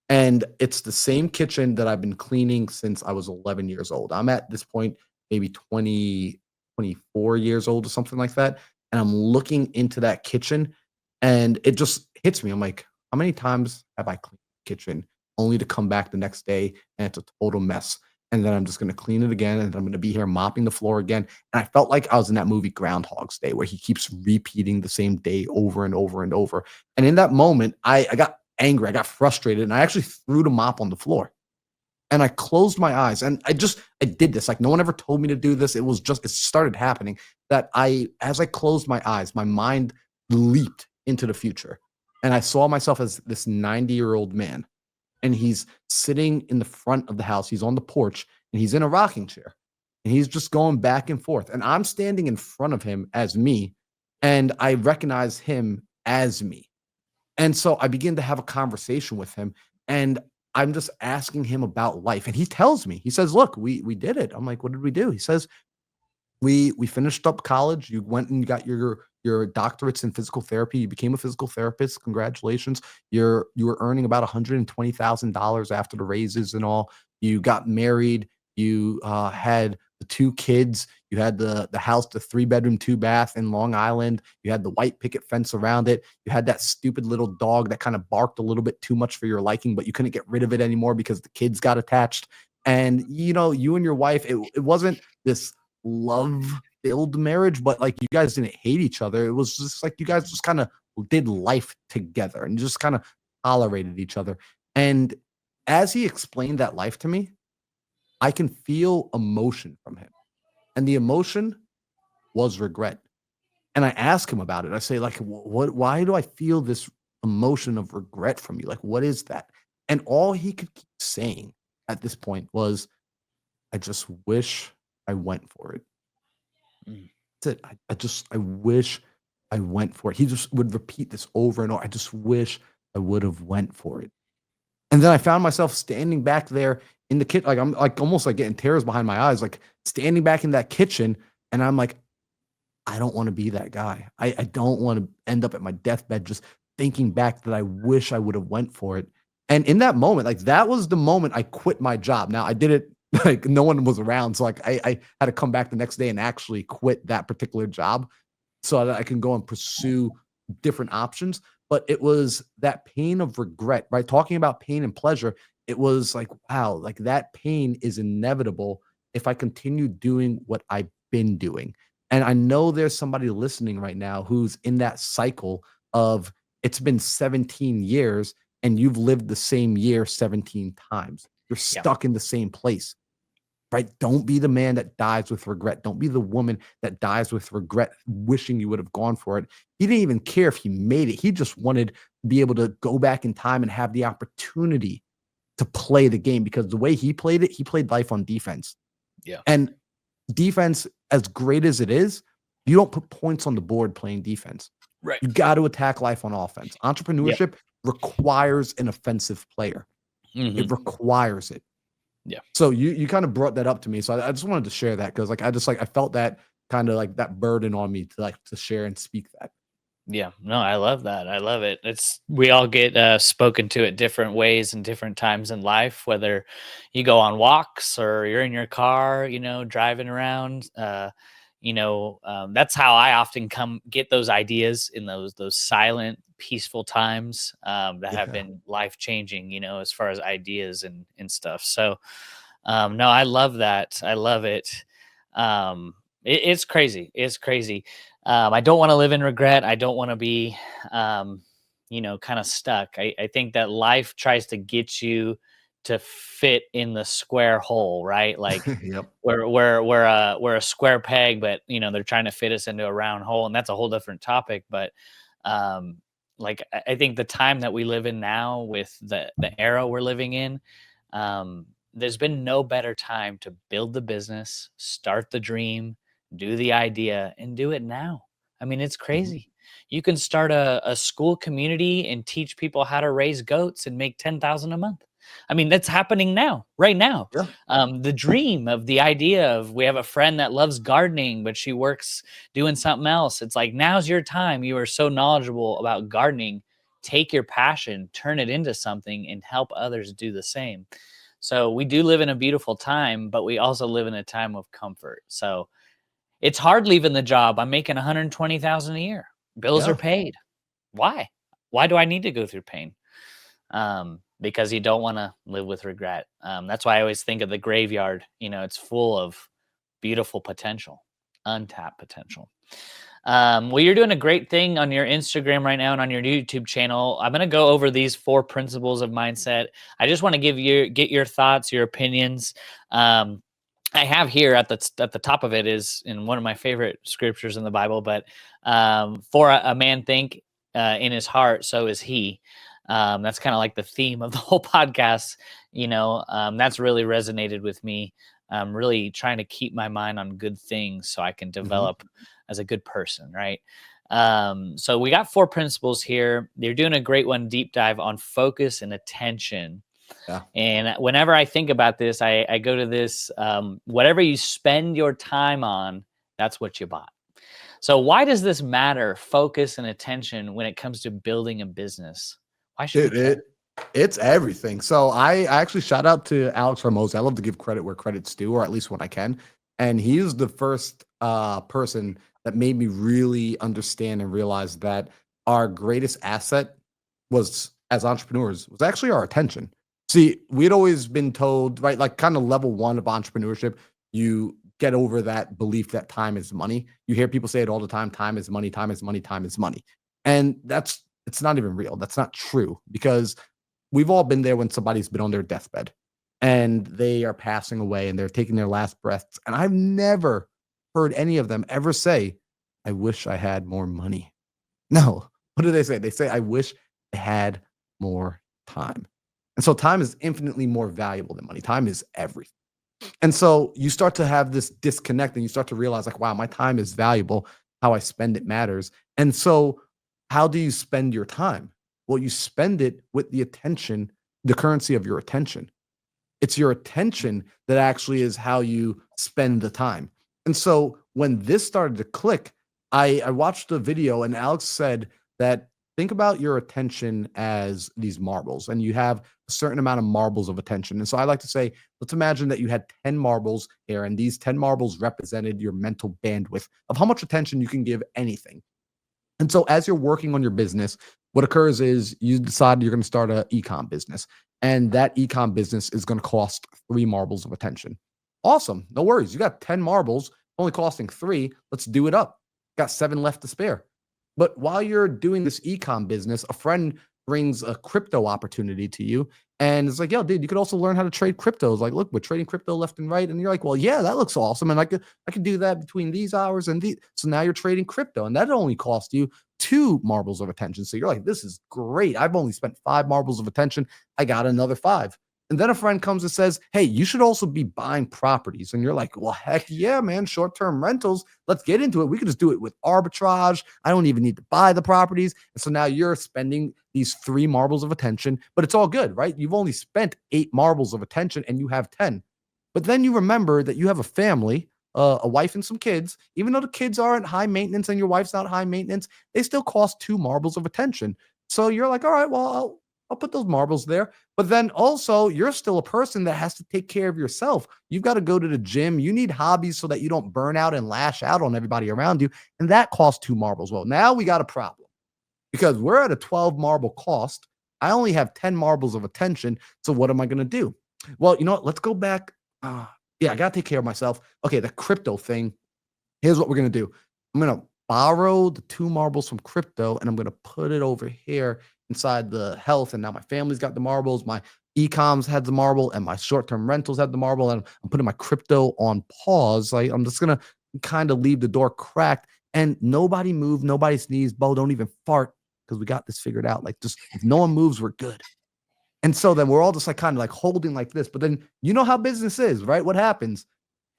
And it's the same kitchen that I've been cleaning since I was 11 years old. I'm at this point, maybe 20, 24 years old or something like that. And I'm looking into that kitchen and it just hits me. I'm like, how many times have I cleaned the kitchen only to come back the next day and it's a total mess? And then I'm just going to clean it again. And I'm going to be here mopping the floor again. And I felt like I was in that movie Groundhog's Day, where he keeps repeating the same day over and over and over. And in that moment, I got angry. I got frustrated and I actually threw the mop on the floor and I closed my eyes and I did this. Like no one ever told me to do this. It started happening that as I closed my eyes, my mind leaped into the future and I saw myself as this 90-year-old man and he's sitting in the front of the house. He's on the porch and he's in a rocking chair and he's just going back and forth. And I'm standing in front of him as me and I recognize him as me. And so I begin to have a conversation with him and I'm just asking him about life. And he tells me, he says, look, we did it. I'm like, what did we do? He says, we finished up college. You went and got your doctorates in physical therapy. You became a physical therapist. Congratulations. You were earning about $120,000 after the raises and all. You got married. You had the 2 kids. You had the house, the 3-bedroom, 2-bath in Long Island. You had the white picket fence around it. You had that stupid little dog that kind of barked a little bit too much for your liking, but you couldn't get rid of it anymore because the kids got attached. And you and your wife, it wasn't this love-filled marriage, but you guys didn't hate each other. It was just you guys just kind of did life together and just kind of tolerated each other. And as he explained that life to me, I can feel emotion from him. And the emotion was regret. And I ask him about it. I say, why do I feel this emotion of regret from you? What is that? And all he could keep saying at this point was, I just wish I went for it. That's it. I wish I went for it. He just would repeat this over and over. I just wish I would have went for it. And then I found myself standing back there in the kitchen, I'm almost getting tears behind my eyes, standing back in that kitchen. And I'm like, I don't want to be that guy. I don't want to end up at my deathbed just thinking back that I wish I would have went for it. And in that moment, like that was the moment I quit my job. Now I did it like no one was around. So like I had to come back the next day and actually quit that particular job so that I can go and pursue different options. But it was that pain of regret, right? Talking about pain and pleasure, it was like, wow, like that pain is inevitable if I continue doing what I've been doing. And I know there's somebody listening right now who's in that cycle of it's been 17 years and you've lived the same year 17 times. You're Yeah. stuck in the same place, right? Don't be the man that dies with regret. Don't be the woman that dies with regret, wishing you would have gone for it. He didn't even care if he made it. He just wanted to be able to go back in time and have the opportunity to play the game because the way he played it, he played life on defense. Yeah. And defense, as great as it is, you don't put points on the board playing defense. Right. You got to attack life on offense. Entrepreneurship requires an offensive player. It requires it. Yeah. So you kind of brought that up to me. So I just wanted to share that because like I felt that kind of like that burden on me to share and speak that. Yeah, no, I love that. I love it. We all get spoken to at different ways and different times in life, whether you go on walks or you're in your car, driving around. That's how I often come get those ideas in those silent, peaceful times that have Yeah. been life changing. As far as ideas and stuff. So, no, I love that. I love it. It's crazy. It's crazy. I don't want to live in regret. I don't want to be, kind of stuck. I think that life tries to get you to fit in the square hole, right? Like Yep. we're a square peg, but they're trying to fit us into a round hole, and that's a whole different topic. But like I think the time that we live in now, with the era we're living in, there's been no better time to build the business, start the dream, do the idea, and do it now. I mean, it's Mhm. crazy. You can start a school community and teach people how to raise goats and make 10,000 a month. I mean, that's happening now, right now. Yeah. The dream of the idea of, we have a friend that loves gardening, but she works doing something else. It's like, now's your time. You are so knowledgeable about gardening. Take your passion, turn it into something, and help others do the same. So we do live in a beautiful time, but we also live in a time of comfort. So it's hard leaving the job. I'm making 120,000 a year. Bills are Yeah. paid. Why? Why do I need to go through pain? Because you don't want to live with regret. That's why I always think of the graveyard. It's full of beautiful potential, untapped potential. Well, you're doing a great thing on your Instagram right now and on your YouTube channel. I'm going to go over these 4 principles of mindset. I just want to get your thoughts, your opinions. I have here at the top of it is in one of my favorite scriptures in the Bible, but for a man think in his heart, so is he. That's kind of like the theme of the whole podcast. That's really resonated with me. I'm really trying to keep my mind on good things so I can Mhm. develop as a good person, right? So we got 4 principles here. You're doing a great one, deep dive on focus and attention. Yeah. And whenever I think about this, I go to this, whatever you spend your time on, that's what you bought. So why does this matter, focus and attention, when it comes to building a business? Why should we Dude, care? it's everything. So I actually shout out to Alex Ramosi. I love to give credit where credit's due, or at least when I can. And he is the first person that made me really understand and realize that our greatest asset was as entrepreneurs was actually our attention. See, we'd always been told, right, like kind of level one of entrepreneurship, you get over that belief that time is money. You hear people say it all the time, time is money, time is money, time is money. And it's not even real. That's not true because we've all been there when somebody's been on their deathbed and they are passing away and they're taking their last breaths. And I've never heard any of them ever say, I wish I had more money. No. What do they say? They say, I wish I had more time. And so time is infinitely more valuable than money. Time is everything. And so you start to have this disconnect and you start to realize, like, wow, my time is valuable. How I spend it matters. And so, how do you spend your time? Well, you spend it with the attention, the currency of your attention. It's your attention that actually is how you spend the time. And so, when this started to click, I watched a video and Alex said that think about your attention as these marbles and you have a certain amount of marbles of attention. And so I like to say, let's imagine that you had 10 marbles here and these 10 marbles represented your mental bandwidth of how much attention you can give anything. And so as you're working on your business, what occurs is you decide you're going to start an ecom business, and that ecom business is going to cost 3 marbles of attention. Awesome. No worries. You got 10 marbles, only costing 3. Let's do it up. Got 7 left to spare. But while you're doing this ecom business, a friend brings a crypto opportunity to you. And it's like, yo, dude, you could also learn how to trade cryptos. Like, look, we're trading crypto left and right. And you're like, well, yeah, that looks awesome. And I could do that between these hours and these. So now you're trading crypto. And that only cost you 2 marbles of attention. So you're like, this is great. I've only spent 5 marbles of attention. I got another 5. And then a friend comes and says, hey, you should also be buying properties. And you're like, well, heck yeah, man, short-term rentals. Let's get into it. We could just do it with arbitrage. I don't even need to buy the properties. And so now you're spending these 3 marbles of attention, but it's all good, right? You've only spent 8 marbles of attention and you have 10. But then you remember that you have a family, a wife and some kids. Even though the kids aren't high maintenance and your wife's not high maintenance, they still cost 2 marbles of attention. So you're like, all right, well, I'll put those marbles there. But then also, you're still a person that has to take care of yourself. You've got to go to the gym. You need hobbies so that you don't burn out and lash out on everybody around you. And that costs 2 marbles. Well, now we got a problem because we're at a 12 marble cost. I only have 10 marbles of attention. So what am I going to do? Well, you know what? Let's go back. Yeah, I got to take care of myself. Okay, the crypto thing. Here's what we're going to do. I'm going to borrow the 2 marbles from crypto and I'm going to put it over here inside the health. And now my family's got the marbles. My ecoms had the marble and my short-term rentals had the marble. And I'm putting my crypto on pause. Like I'm just going to kind of leave the door cracked and nobody move, nobody sneeze, Bo, don't even fart because we got this figured out. Like just if no one moves, we're good. And so then we're all just like kind of like holding like this. But then you know how business is, right? What happens?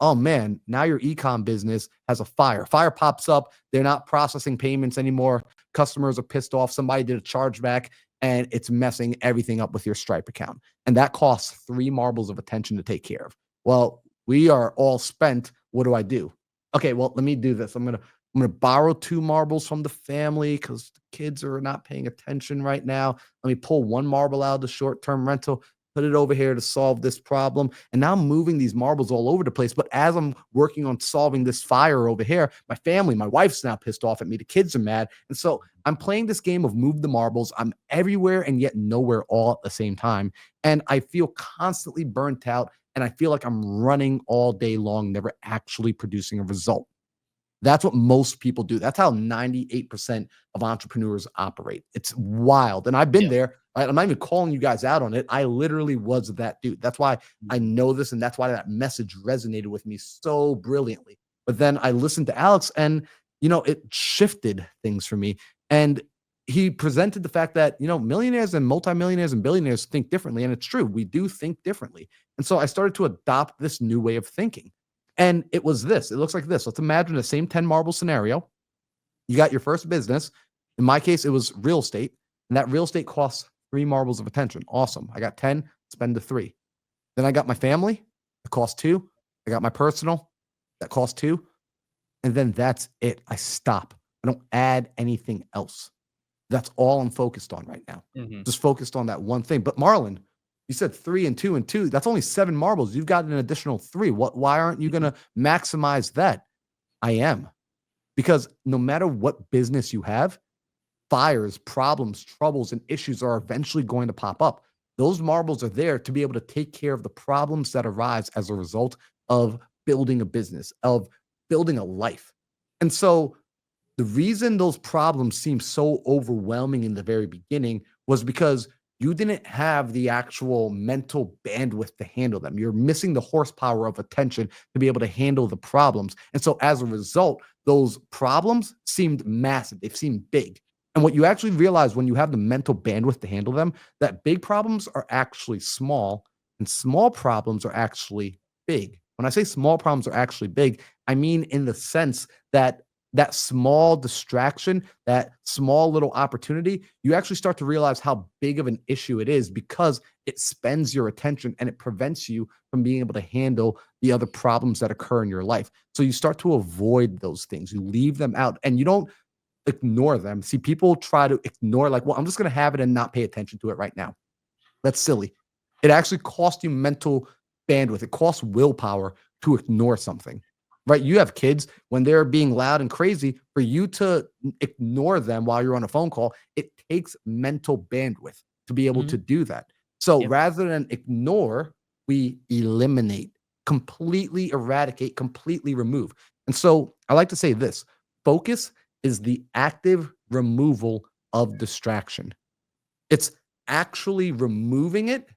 Oh man, now your ecom business has a fire. Fire pops up. They're not processing payments anymore. Customers are pissed off. Somebody did a chargeback and it's messing everything up with your Stripe account. And that costs 3 marbles of attention to take care of. Well, we are all spent. What do I do? Okay, well, let me do this. I'm gonna borrow 2 marbles from the family because the kids are not paying attention right now. Let me pull 1 marble out of the short-term rental, put it over here to solve this problem. And now I'm moving these marbles all over the place. But as I'm working on solving this fire over here, my family, my wife's now pissed off at me. The kids are mad. And so I'm playing this game of move the marbles. I'm everywhere and yet nowhere all at the same time. And I feel constantly burnt out. And I feel like I'm running all day long, never actually producing a result. That's what most people do. That's how 98% of entrepreneurs operate. It's wild. And I've been there. Right? I'm not even calling you guys out on it. I literally was that dude. That's why I know this. And that's why that message resonated with me so brilliantly. But then I listened to Alex and, it shifted things for me. And he presented the fact that, millionaires and multimillionaires and billionaires think differently. And it's true. We do think differently. And so I started to adopt this new way of thinking. And it was this. It looks like this. Let's imagine the same 10 marble scenario. You got your first business. In my case, it was real estate. And that real estate costs 3 marbles of attention. Awesome. I got 10, spend the 3. Then I got my family. It costs 2. I got my personal. That costs 2. And then that's it. I stop. I don't add anything else. That's all I'm focused on right now. Just focused on that one thing. But Marlon, you said 3 and 2 and 2. That's only 7 marbles. You've got an additional 3. Why aren't you going to maximize that? I am. Because no matter what business you have, fires, problems, troubles, and issues are eventually going to pop up. Those marbles are there to be able to take care of the problems that arise as a result of building a business, of building a life. And so the reason those problems seem so overwhelming in the very beginning was because you didn't have the actual mental bandwidth to handle them. You're missing the horsepower of attention to be able to handle the problems. And so as a result, those problems seemed massive. They seemed big. And what you actually realize when you have the mental bandwidth to handle them, that big problems are actually small and small problems are actually big. When I say small problems are actually big, I mean in the sense that that small distraction, that small little opportunity, you actually start to realize how big of an issue it is because it spends your attention and it prevents you from being able to handle the other problems that occur in your life. So you start to avoid those things, you leave them out, and you don't ignore them. See, people try to ignore, like, well, I'm just going to have it and not pay attention to it right now. That's silly. It actually costs you mental bandwidth. It costs willpower to ignore something, right? You have kids when they're being loud and crazy. For you to ignore them while you're on a phone call, it takes mental bandwidth to be able Mhm. to do that. So Yep. rather than ignore, we eliminate, completely eradicate, completely remove. And so I like to say this: focus is the active removal of distraction. It's actually removing it.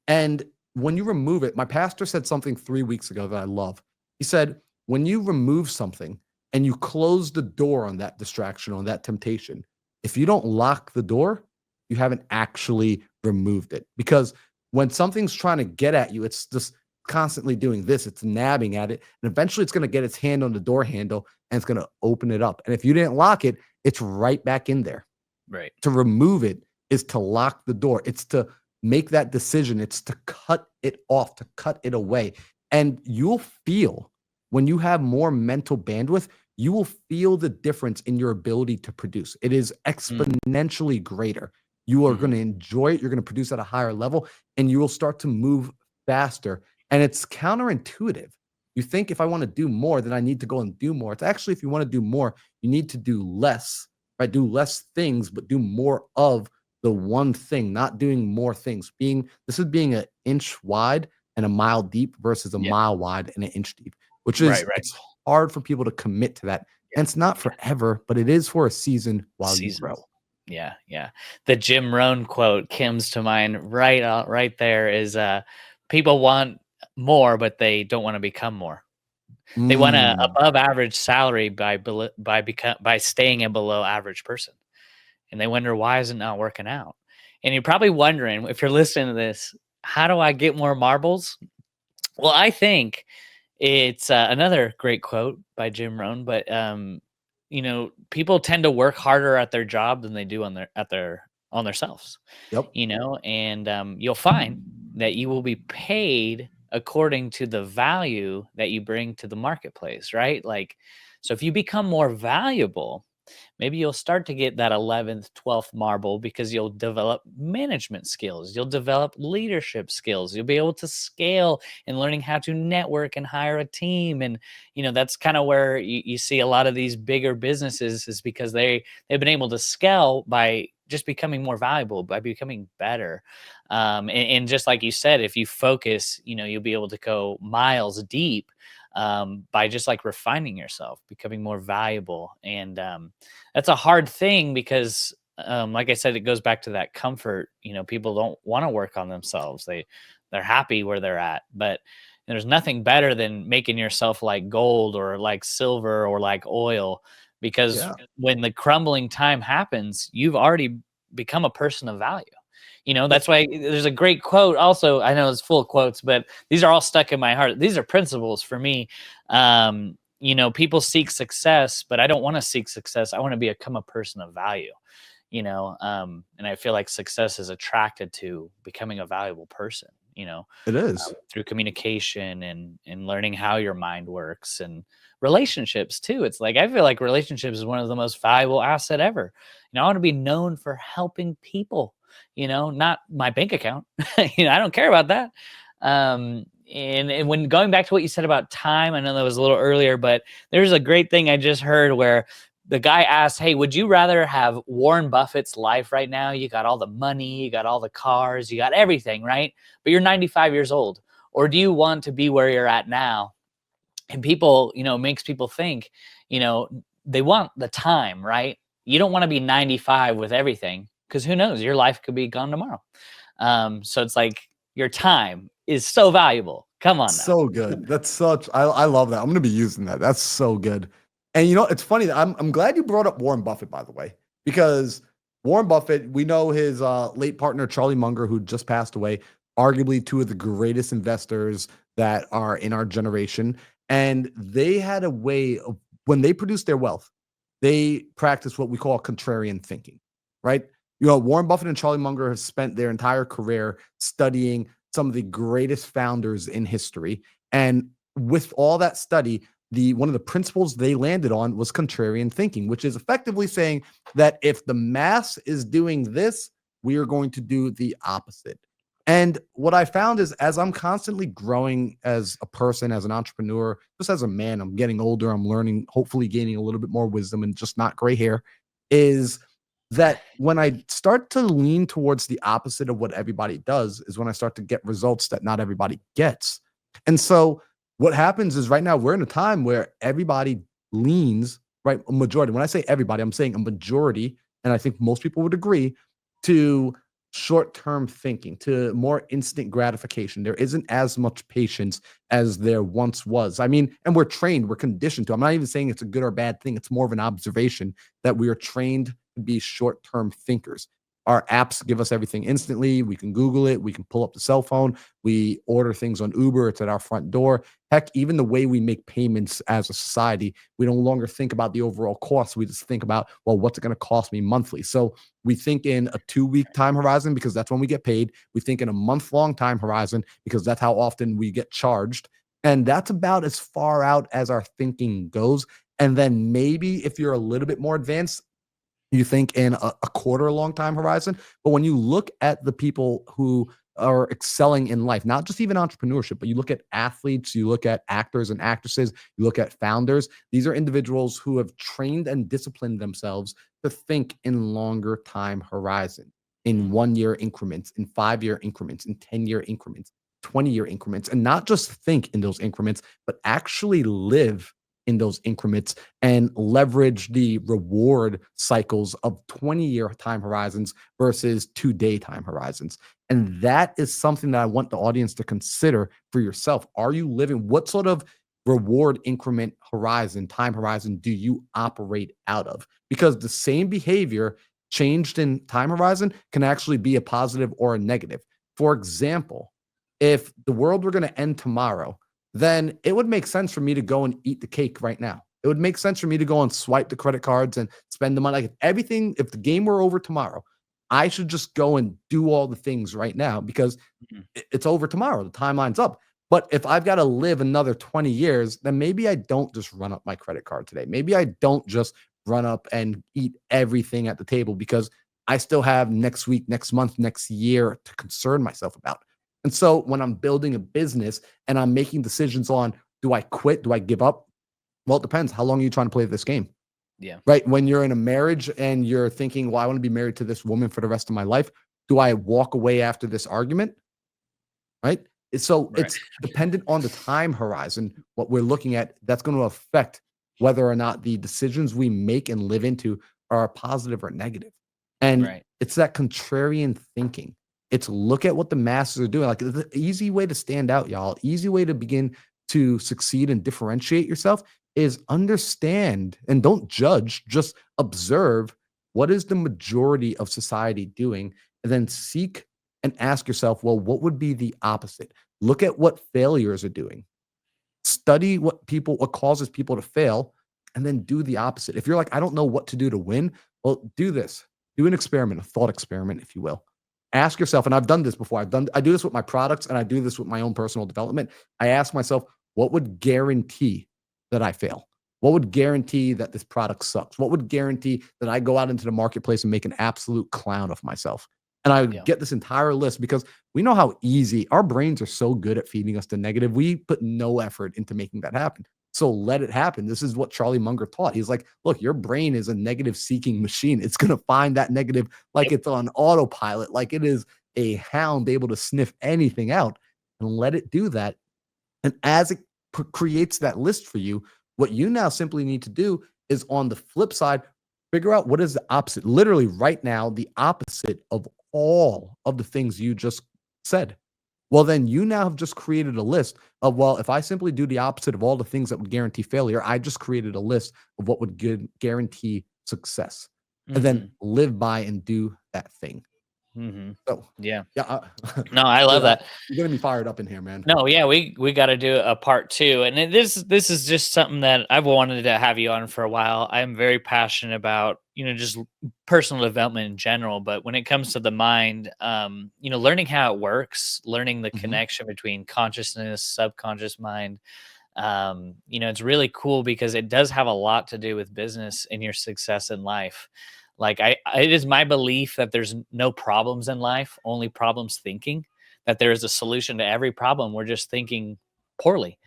And when you remove it, my pastor said something 3 weeks ago that I love. He said, when you remove something and you close the door on that distraction, on that temptation, if you don't lock the door, you haven't actually removed it. Because when something's trying to get at you, it's just constantly doing this, it's nabbing at it. And eventually it's going to get its hand on the door handle and it's going to open it up. And if you didn't lock it, it's right back in there. Right. To remove it is to lock the door. It's to make that decision. It's to cut it off, to cut it away. And you'll feel, when you have more mental bandwidth, you will feel the difference in your ability to produce. It is Mm. exponentially greater. You are Mhm. going to enjoy it. You're going to produce at a higher level and you will start to move faster. And it's counterintuitive. You think, if I want to do more, then I need to go and do more. It's actually, if you want to do more, you need to do less, right? Do less things, but do more of the one thing, not doing more things. This is being an inch wide and a mile deep versus a Yeah. mile wide and an inch deep, which is, Right. Right. it's hard for people to commit to that. Yeah. And it's not Yeah. forever, but it is for a season while you Seasons. grow. Yeah. Yeah. The Jim Rohn quote comes to mind right there is people want more, but they don't want to become more. They want a Mm, above average salary by staying a below average person. And they wonder, why is it not working out? And you're probably wondering, if you're listening to this, how do I get more marbles? Well, I think it's another great quote by Jim Rohn, but people tend to work harder at their job than they do on themselves. yep. And you'll find that you will be paid according to the value that you bring to the marketplace, right? Like, so if you become more valuable, maybe you'll start to get that 11th, 12th marble because you'll develop management skills. You'll develop leadership skills. You'll be able to scale and learning how to network and hire a team. And, that's kind of where you see a lot of these bigger businesses is because they've been able to scale by just becoming more valuable, by becoming better. And just like you said, if you focus, you'll be able to go miles deep by just like refining yourself, becoming more valuable. And that's a hard thing because, like I said, it goes back to that comfort. People don't want to work on themselves. They're happy where they're at, but there's nothing better than making yourself like gold or like silver or like oil, because Yeah. when the crumbling time happens, you've already become a person of value. Yep. That's why there's a great quote. Also, I know it's full of quotes, but these are all stuck in my heart. These are principles for me. People seek success, but I don't want to seek success. I want to become a person of value. And I feel like success is attracted to becoming a valuable person. It is. Through communication and learning how your mind works, and relationships too. It's like, I feel like relationships is one of the most valuable asset ever. I want to be known for helping people, not my bank account. I don't care about that. And when going back to what you said about time, I know that was a little earlier, but there's a great thing I just heard where the guy asked, hey, would you rather have Warren Buffett's life right now? You got all the money, you got all the cars, you got everything, right? But you're 95 years old. Or do you want to be where you're at now? And people, makes people think, they want the time, right? You don't want to be 95 with everything, because who knows? Your life could be gone tomorrow. So it's like, your time is so valuable. Come on now. So good. I love that. I'm going to be using that. That's so good. And it's funny that I'm glad you brought up Warren Buffett, by the way, because Warren Buffett, we know his late partner, Charlie Munger, who just passed away, arguably two of the greatest investors that are in our generation. And they had a way of, when they produced their wealth, they practice what we call contrarian thinking, right? You know, Warren Buffett and Charlie Munger have spent their entire career studying some of the greatest founders in history. And with all that study, one of the principles they landed on was contrarian thinking, which is effectively saying that if the mass is doing this, we are going to do the opposite. And what I found is as I'm constantly growing as a person, as an entrepreneur, just as a man, I'm getting older, I'm learning, hopefully gaining a little bit more wisdom and just not gray hair, is that when I start to lean towards the opposite of what everybody does, is when I start to get results that not everybody gets. And so what happens is right now we're in a time where everybody leans, right? A majority. When I say everybody, I'm saying a majority, and I think most people would agree, to short-term thinking, to more instant gratification. There isn't as much patience as there once was. I mean, and we're trained, we're conditioned to. I'm not even saying it's a good or bad thing. It's more of an observation that we are trained to be short-term thinkers. Our apps give us everything instantly. We can Google it. We can pull up the cell phone. We order things on Uber. It's at our front door. Heck, even the way we make payments as a society, we no longer think about the overall cost. We just think about, well, what's it going to cost me monthly? So we think in a 2-week time horizon because that's when we get paid. We think in a month-long time horizon because that's how often we get charged. And that's about as far out as our thinking goes. And then maybe if you're a little bit more advanced, you think in a quarter long time horizon. But when you look at the people who are excelling in life, not just even entrepreneurship, but you look at athletes, you look at actors and actresses, you look at founders, these are individuals who have trained and disciplined themselves to think in longer time horizon, in 1-year increments, in 5-year increments, in 10-year increments, 20-year increments, and not just think in those increments, but actually live in those increments and leverage the reward cycles of 20-year time horizons versus 2-day time horizons. And that is something that I want the audience to consider for yourself. Are you living, what sort of reward increment horizon, time horizon do you operate out of? Because the same behavior changed in time horizon can actually be a positive or a negative. For example, if the world were going to end tomorrow, then it would make sense for me to go and eat the cake right now. It would make sense for me to go and swipe the credit cards and spend the money. Like if everything, if the game were over tomorrow, I should just go and do all the things right now because it's over tomorrow. The timeline's up. But if I've got to live another 20 years, then maybe I don't just run up my credit card today. Maybe I don't just run up and eat everything at the table because I still have next week, next month, next year to concern myself about. And so when I'm building a business and I'm making decisions on, do I quit? Do I give up? Well, it depends. How long are you trying to play this game? Yeah. Right. When you're in a marriage and you're thinking, well, I want to be married to this woman for the rest of my life. Do I walk away after this argument? Right. So it's dependent on the time horizon, what we're looking at, that's going to affect whether or not the decisions we make and live into are positive or negative. And it's that contrarian thinking. It's look at what the masses are doing. Like the easy way to stand out, y'all, easy way to begin to succeed and differentiate yourself is understand and don't judge, just observe what is the majority of society doing, and then seek and ask yourself, well, what would be the opposite? Look at what failures are doing. Study what causes people to fail, and then do the opposite. If you're like, I don't know what to do to win, well, do this. Do an experiment, a thought experiment, if you will. Ask yourself, and I've done this before. I do this with my products and I do this with my own personal development. I ask myself, what would guarantee that I fail? What would guarantee that this product sucks? What would guarantee that I go out into the marketplace and make an absolute clown of myself? And I get this entire list because we know how easy our brains are so good at feeding us the negative. We put no effort into making that happen. So let it happen. This is what Charlie Munger taught. He's like, look, your brain is a negative seeking machine. It's going to find that negative like it's on autopilot, like it is a hound able to sniff anything out, and let it do that. And as it creates that list for you, what you now simply need to do is on the flip side, figure out what is the opposite. Literally right now, the opposite of all of the things you just said. Well, then you now have just created a list of, well, if I simply do the opposite of all the things that would guarantee failure, I just created a list of what would guarantee success, and then live by and do that thing. Mm-hmm. So Yeah. yeah, No, I dude, love that. you're getting me fired up in here, man. No, yeah, we got to do a part two, and this is just something that I've wanted to have you on for a while. I'm very passionate about just personal development in general, but when it comes to the mind, learning how it works, learning the Hmm. connection between consciousness, subconscious mind. It's really cool because it does have a lot to do with business and your success in life. Like it is my belief that there's no problems in life, only problems thinking. That there is a solution to every problem. We're just thinking poorly.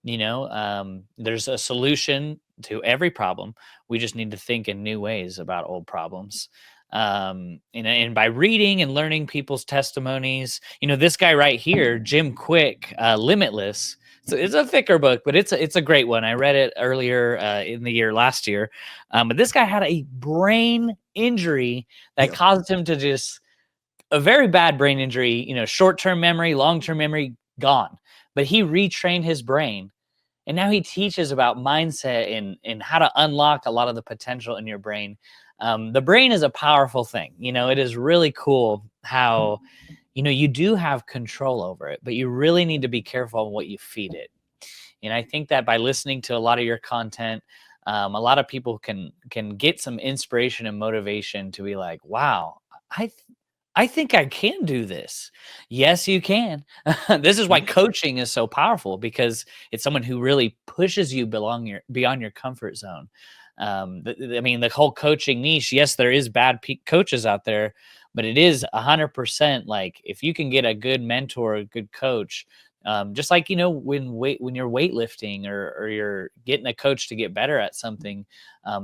There's a solution to every problem. We just need to think in new ways about old problems. And by reading and learning people's testimonies, this guy right here, Jim Quick, Limitless. So it's a thicker book, but it's a great one. I read it earlier in the year last year. But this guy had a brain injury that Yeah. caused him to just a very bad brain injury, short-term memory, long-term memory gone. But he retrained his brain and now he teaches about mindset and how to unlock a lot of the potential in your brain. The brain is a powerful thing. It is really cool how you do have control over it, but you really need to be careful on what you feed it. And I think that by listening to a lot of your content, a lot of people can get some inspiration and motivation to be like, wow, I I think I can do this. Yes, you can. This is why Mhm. coaching is so powerful because it's someone who really pushes you beyond your comfort zone. I mean, the whole coaching niche. Yes, there is bad coaches out there, but it is 100% like if you can get a good mentor, a good coach, just like when you're weightlifting or you're getting a coach to get better at something,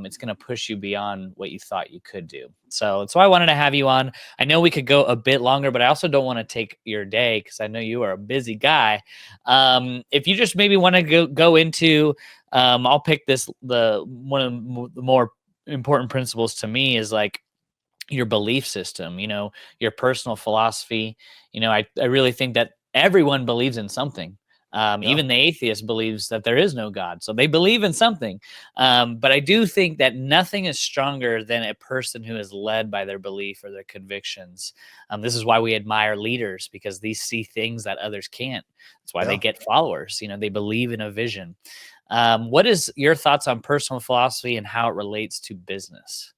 it's going to push you beyond what you thought you could do. So I wanted to have you on. I know we could go a bit longer, but I also don't want to take your day because I know you are a busy guy. If you just maybe want to go into, I'll pick the one of the more important principles to me is like your belief system, your personal philosophy. I really think that everyone believes in something. Yeah. Even the atheist believes that there is no God. So they believe in something. But I do think that nothing is stronger than a person who is led by their belief or their convictions. This is why we admire leaders because these see things that others can't. That's why they Yeah. get followers. They believe in a vision. What is your thoughts on personal philosophy and how it relates to business?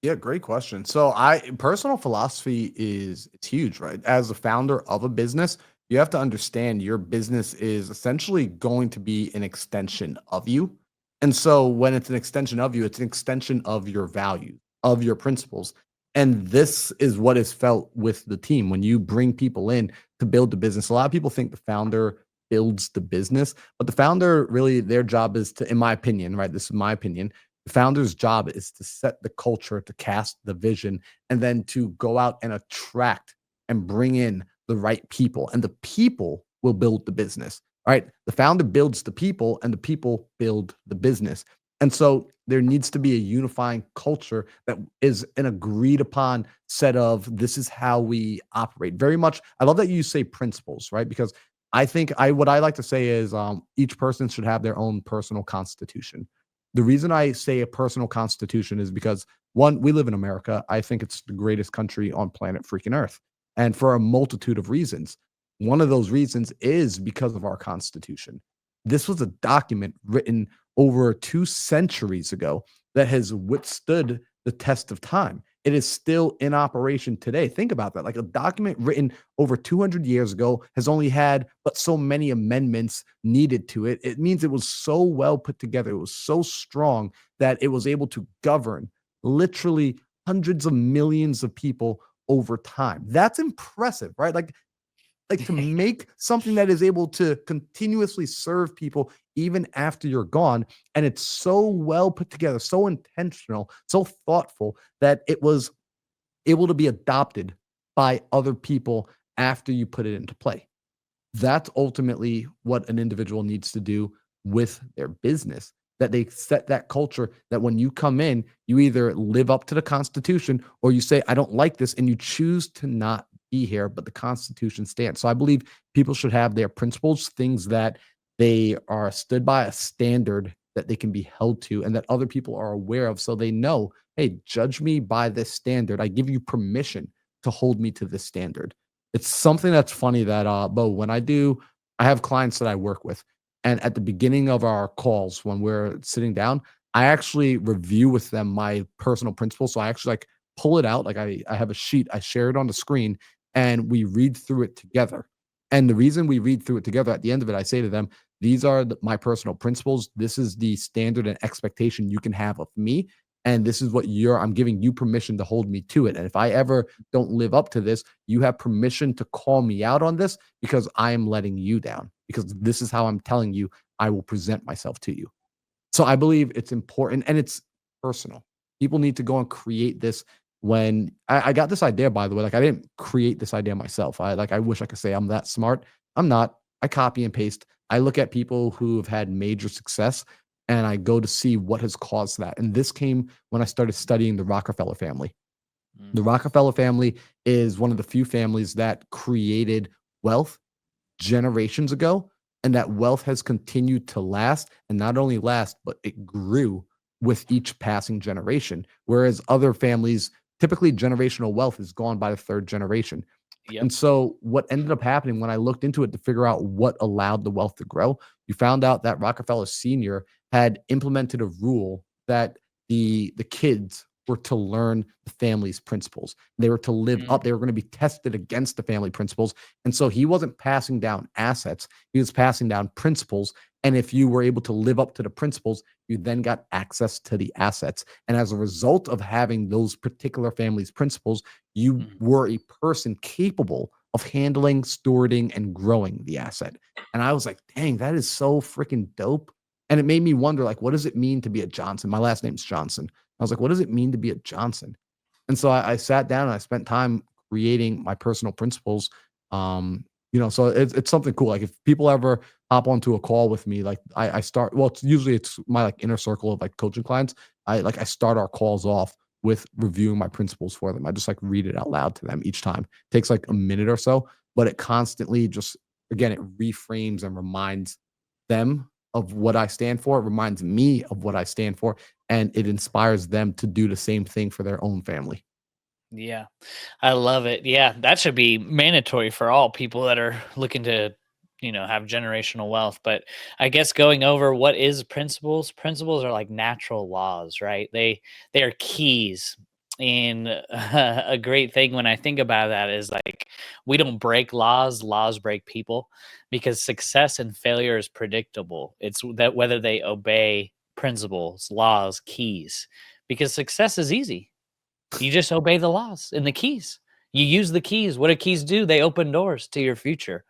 Yeah, great question. So I personal philosophy is it's huge, right? As a founder of a business, you have to understand your business is essentially going to be an extension of you. And so when it's an extension of you, it's an extension of your value, of your principles. And this is what is felt with the team when you bring people in to build the business. A lot of people think the founder builds the business, but the founder really their job is to, in my opinion, right? This is my opinion, the founder's job is to set the culture, to cast the vision, and then to go out and attract and bring in the right people. And the people will build the business. All right. The founder builds the people, and the people build the business. And so there needs to be a unifying culture that is an agreed upon set of this is how we operate. Very much. I love that you say principles, right? Because I think I what I like to say is each person should have their own personal constitution. The reason I say a personal constitution is because one, we live in America. I think it's the greatest country on planet freaking Earth. And for a multitude of reasons. One of those reasons is because of our constitution. This was a document written over 2 centuries ago that has withstood the test of time. It is still in operation today. Think about that. Like a document written over 200 years ago has only had but so many amendments needed to it. It means it was so well put together. It was so strong that it was able to govern literally hundreds of millions of people over time. That's impressive, right? Like to make something that is able to continuously serve people even after you're gone, and it's so well put together, so intentional, so thoughtful that it was able to be adopted by other people after you put it into play. That's ultimately what an individual needs to do with their business. That they set that culture that when you come in, you either live up to the Constitution or you say, I don't like this, and you choose to not be here, but the Constitution stands. So I believe people should have their principles, things that they are stood by, a standard that they can be held to, and that other people are aware of. So they know, hey, judge me by this standard. I give you permission to hold me to this standard. It's something that's funny that Bo, when I have clients that I work with, and at the beginning of our calls when we're sitting down, I actually review with them my personal principles. So I actually like pull it out, like I have a sheet, I share it on the screen, and we read through it together. And the reason we read through it together, at the end of it, I say to them, these are my personal principles. This is the standard and expectation you can have of me. And this is what I'm giving you permission to hold me to it. And if I ever don't live up to this, you have permission to call me out on this because I am letting you down, because this is how I'm telling you I will present myself to you. So I believe it's important and it's personal. People need to go and create this. When I got this idea, by the way, like I didn't create this idea myself. I wish I could say I'm that smart. I'm not. I copy and paste. I look at people who have had major success and I go to see what has caused that. And this came when I started studying the Rockefeller family. The Mm. Rockefeller family is one of the few families that created wealth generations ago, and that wealth has continued to last, and not only last, but it grew with each passing generation. Whereas other families, typically generational wealth is gone by the third generation. Yep. And so what ended up happening when I looked into it to figure out what allowed the wealth to grow, you found out that Rockefeller Sr. had implemented a rule that the kids were to learn the family's principles. They were to live Mm. up, they were going to be tested against the family principles. And so he wasn't passing down assets, he was passing down principles. And if you were able to live up to the principles, you then got access to the assets. And as a result of having those particular family's principles, you Mm. were a person capable of handling, stewarding, and growing the asset. And I was like, dang, that is so freaking dope. And it made me wonder, like, what does it mean to be a Johnson? My last name's Johnson. I was like, what does it mean to be a Johnson? And so I sat down and I spent time creating my personal principles. So it's something cool. Like if people ever hop onto a call with me, like I start, well, it's my like inner circle of like coaching clients. I start our calls off with reviewing my principles for them. I just like read it out loud to them each time. It takes like a minute or so, but it constantly just, again, it reframes and reminds them of what I stand for. It reminds me of what I stand for, and it inspires them to do the same thing for their own family. Yeah, I love it. Yeah, that should be mandatory for all people that are looking to, have generational wealth. But I guess going over what is principles, principles are like natural laws, right? They are keys. And a great thing when I think about that is like we don't break laws, laws break people because success and failure is predictable. It's that whether they obey principles, laws, keys, because success is easy, you just obey the laws and the keys. You use the keys. What do keys do? They open doors to your future.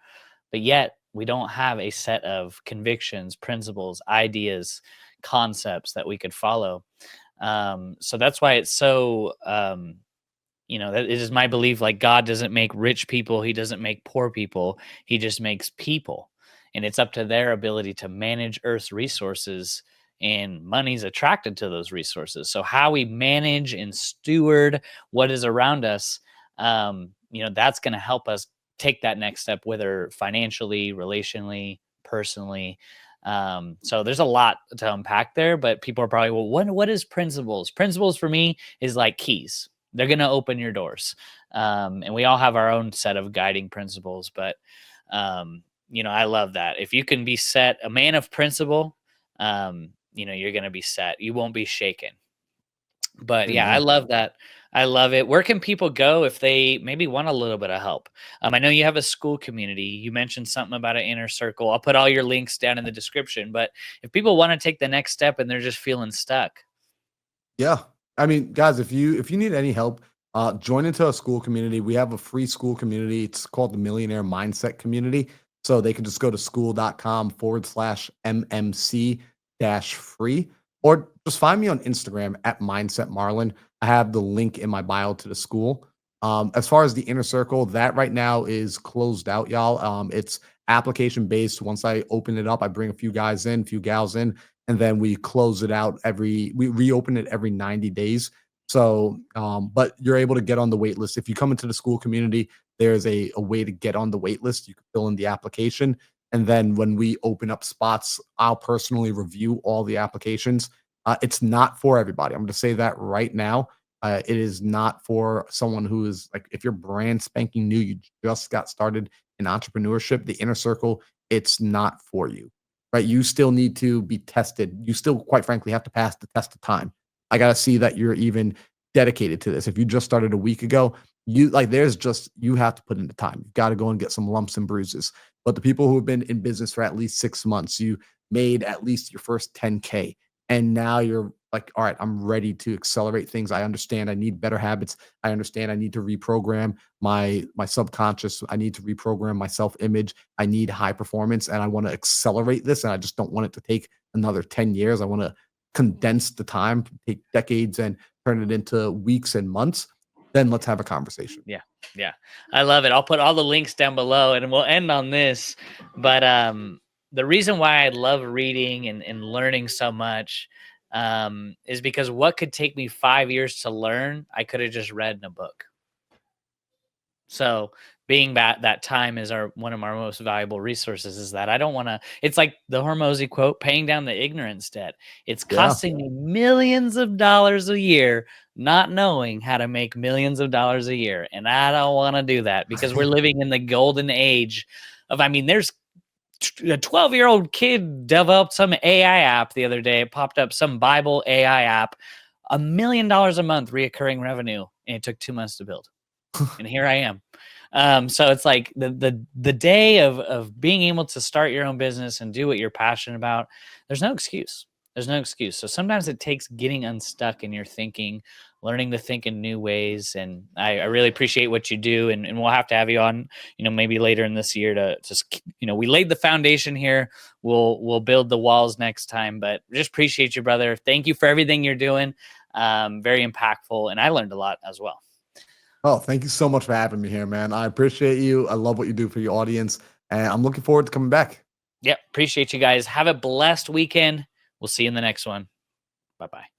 But yet, we don't have a set of convictions, principles, ideas, concepts that we could follow. So that's why it's so, that it is my belief like God doesn't make rich people, He doesn't make poor people, He just makes people. And it's up to their ability to manage Earth's resources, and money's attracted to those resources. So, how we manage and steward what is around us, that's going to help us take that next step, whether financially, relationally, personally. So there's a lot to unpack there, but people are probably, well, what is principles? Principles for me is like keys. They're going to open your doors. And we all have our own set of guiding principles, but I love that. If you can be set a man of principle, you're going to be set. You won't be shaken. But yeah, I Amen. love that. I love it. Where can people go if they maybe want a little bit of help? I know you have a school community. You mentioned something about an inner circle. I'll put all your links down in the description. But if people want to take the next step and they're just feeling stuck. Yeah. I mean, guys, if you need any help, join into a school community. We have a free school community. It's called the Millionaire Mindset Community. So they can just go to school.com/MMC dash free, or just find me on Instagram at Mindset Marlon. I have the link in my bio to the school. As far as the inner circle, that right now is closed out, y'all. It's application based. Once I open it up, I bring a few guys in, a few gals in, and then we close it out we reopen it every 90 days. So but you're able to get on the wait list if you come into the school community. There's a way to get on the wait list. You can fill in the application, and then when we open up spots, I'll personally review all the applications. It's not for everybody. I'm going to say that right now. It is not for someone who is like, if you're brand spanking new, you just got started in entrepreneurship, the inner circle, it's not for you, right? You still need to be tested. You still, quite frankly, have to pass the test of time. I got to see that you're even dedicated to this. If you just started a week ago, you have to put in the time. You've got to go and get some lumps and bruises. But the people who have been in business for at least 6 months, you made at least your first 10K. And now you're like, all right, I'm ready to accelerate things. I understand I need better habits. I understand I need to reprogram my subconscious. I need to reprogram my self-image. I need high performance and I want to accelerate this. And I just don't want it to take another 10 years. I want to condense the time, take decades and turn it into weeks and months. Then let's have a conversation. Yeah. Yeah. I love it. I'll put all the links down below and we'll end on this. But the reason why I love reading and learning so much is because what could take me 5 years to learn, I could have just read in a book. So being that time is one of our most valuable resources is that I don't want to, it's like the Hormozy quote, paying down the ignorance debt. It's costing me millions of dollars a year, not knowing how to make millions of dollars a year. And I don't want to do that because we're living in the golden age of, I mean, there's a 12-year-old kid developed some AI app the other day. It popped up some Bible AI app, $1 million a month reoccurring revenue. And it took 2 months to build. And here I am. So it's like the day of being able to start your own business and do what you're passionate about. There's no excuse. There's no excuse. So sometimes it takes getting unstuck in your thinking, learning to think in new ways. And I really appreciate what you do. And we'll have to have you on, maybe later in this year to just, we laid the foundation here. We'll build the walls next time. But just appreciate you, brother. Thank you for everything you're doing. Very impactful. And I learned a lot as well. Oh, thank you so much for having me here, man. I appreciate you. I love what you do for your audience, and I'm looking forward to coming back. Yep. Appreciate you guys. Have a blessed weekend. We'll see you in the next one. Bye-bye.